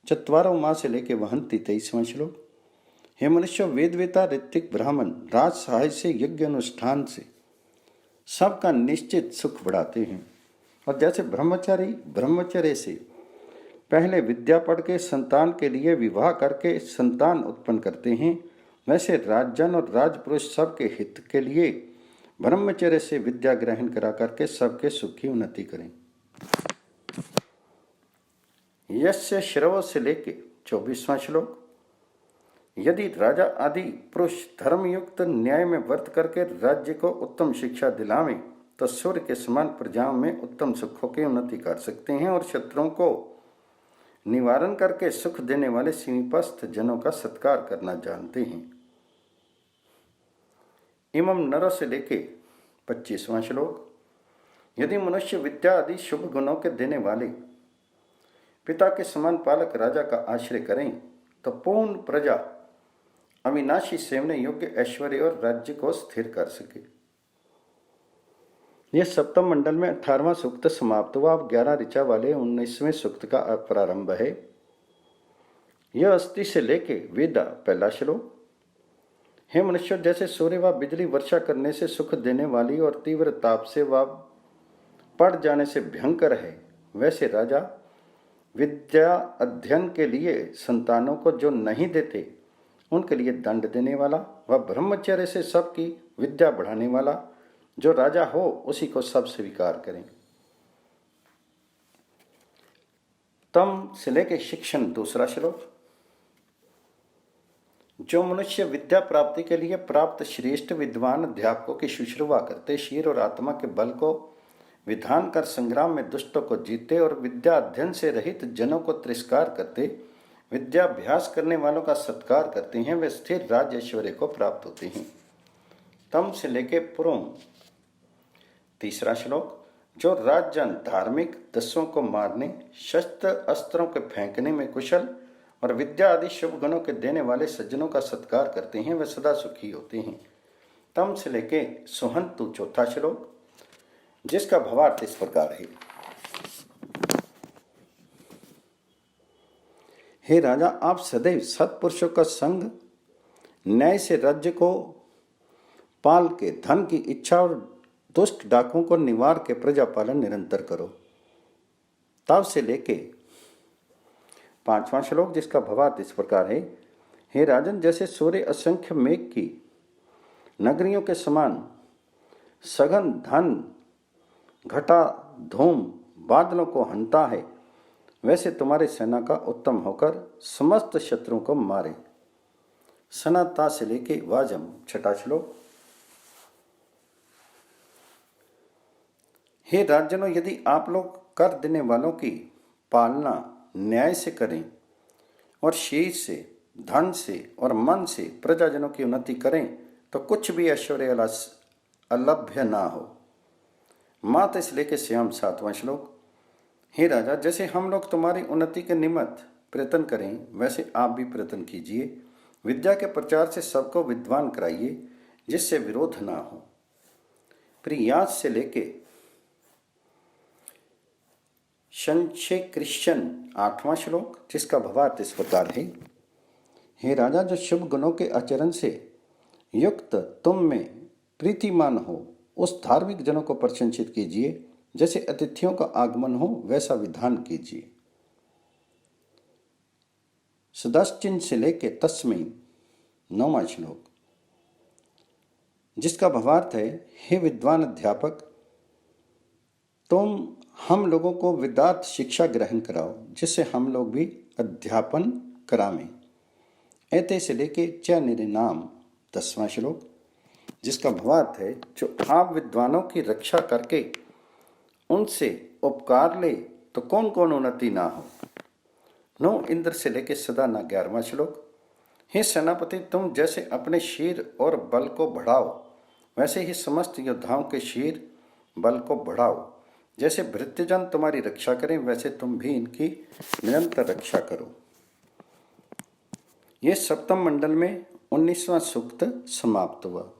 4वां माह से लेके वहंती 23वां श्लोक, हे मनुष्य, वेदवेता ऋत्विक ब्राह्मण राज सहाय से यज्ञ अनुष्ठान से सबका निश्चित सुख बढ़ाते हैं, और जैसे ब्रह्मचारी ब्रह्मचर्य से पहले विद्या पढ़ के संतान के लिए विवाह करके संतान उत्पन्न करते हैं, वैसे राजजन और राजपुरुष सबके हित के लिए ब्रह्मचर्य से विद्या ग्रहण करा करके सबके सुख की उन्नति करें। यस्य श्रव से लेके 24वां श्लोक, यदि राजा आदि पुरुष धर्मयुक्त न्याय में वर्त करके राज्य को उत्तम शिक्षा दिलावें, तो सूर्य के समान प्रजाओं में उत्तम सुखों की उन्नति कर सकते हैं, और शत्रुओं को निवारण करके सुख देने वाले समीपस्थ जनों का सत्कार करना जानते हैं। इमम नर से लेके 25वां श्लोक, यदि मनुष्य विद्या आदि शुभ गुणों के देने वाले पिता के समान पालक राजा का आश्रय करें, तो पूर्ण प्रजा अविनाशी सेवने योग्य ऐश्वर्य और राज्य को स्थिर कर सके। यह सप्तम मंडल में 18वां सूक्त समाप्त हुआ। अब 11 ऋचा वाले 19वें सूक्त का प्रारंभ है। यह अस्थि से लेके वेदा 1 श्लोक, हे मनुष्य, जैसे सूर्य व बिजली वर्षा करने से सुख देने वाली और तीव्र ताप से व पड़ जाने से भयंकर है, वैसे राजा विद्या अध्ययन के लिए संतानों को जो नहीं देते उनके लिए दंड देने वाला, व ब्रह्मचर्य से सबकी विद्या बढ़ाने वाला जो राजा हो उसी को सब स्वीकार करें। तम से लेके शिक्षण 2 श्लोक, जो मनुष्य विद्या प्राप्ति के लिए प्राप्त श्रेष्ठ विद्वान अध्यापकों की शुश्रूषा करते, शरीर और आत्मा के बल को विधान कर संग्राम में दुष्टों को जीते और विद्या अध्ययन से रहित जनों को तिरस्कार करते, विद्याभ्यास करने वालों का सत्कार करते हैं, वे स्थिर राज्य ऐश्वर्य को प्राप्त होते हैं। तम से लेके पुरुम 3 श्लोक, जो राजजन धार्मिक दस्युओं को मारने, शस्त्र अस्त्रों के फेंकने में कुशल और विद्या आदि शुभ गुणों के देने वाले सज्जनों का सत्कार करते हैं, वे सदा सुखी होते हैं। तम से लेके सुहंतु 4 श्लोक, जिसका भावार्थ इस प्रकार है, हे राजा, आप सदैव सत्पुरुषों का संग, न्याय से राज्य को पाल के धन की इच्छा और दुष्ट डाकुओं को निवार के प्रजा पालन निरंतर करो। तब से लेके 5वां श्लोक, जिसका भावार्थ इस प्रकार है, हे राजन, जैसे सूर्य असंख्य मेघ की नगरियों के समान सघन धन घटा धूम बादलों को हंता है, वैसे तुम्हारी सेना का उत्तम होकर समस्त शत्रुओं को मारे। सनाता से लेके वाजम 6 श्लोक, हे राजनों, यदि आप लोग कर देने वालों की पालना न्याय से करें और शरीर से, धन से और मन से प्रजाजनों की उन्नति करें, तो कुछ भी ऐश्वर्य अलभ्य ना हो। मात से लेके श्याम 7वां श्लोक, हे राजा, जैसे हम लोग तुम्हारी उन्नति के निमित्त प्रयत्न करें, वैसे आप भी प्रयत्न कीजिए। विद्या के प्रचार से सबको विद्वान कराइए, जिससे विरोध ना हो। प्रियास से लेके संशय क्रिश्चन 8वां श्लोक, जिसका भावार्थ इस प्रकार है, हे राजा, जो शुभ गुणों के आचरण से युक्त तुम में प्रीतिमान हो, उस धार्मिक जनों को प्रशंसित कीजिए। जैसे अतिथियों का आगमन हो वैसा विधान कीजिए। सदाश्चिन से लेके तस्मै 9वां श्लोक, जिसका भावार्थ है, हे विद्वान अध्यापक, तुम हम लोगों को वेदांत शिक्षा ग्रहण कराओ, जिससे हम लोग भी अध्यापन करावें। ऐते से लेके च निरिनाम 10वां श्लोक, जिसका भावार्थ है, जो आप विद्वानों की रक्षा करके उनसे उपकार ले, तो कौन कौन उन्नति ना हो। 9 इंद्र से लेकर सदा ना 11वां श्लोक। हे सेनापति, तुम जैसे अपने शीर और बल को बढ़ाओ, वैसे ही समस्त योद्धाओं के शीर बल को बढ़ाओ। जैसे भृत्यजन तुम्हारी रक्षा करें, वैसे तुम भी इनकी निरंतर रक्षा करो। ये सप्तम मंडल में 19वां सूक्त समाप्त हुआ।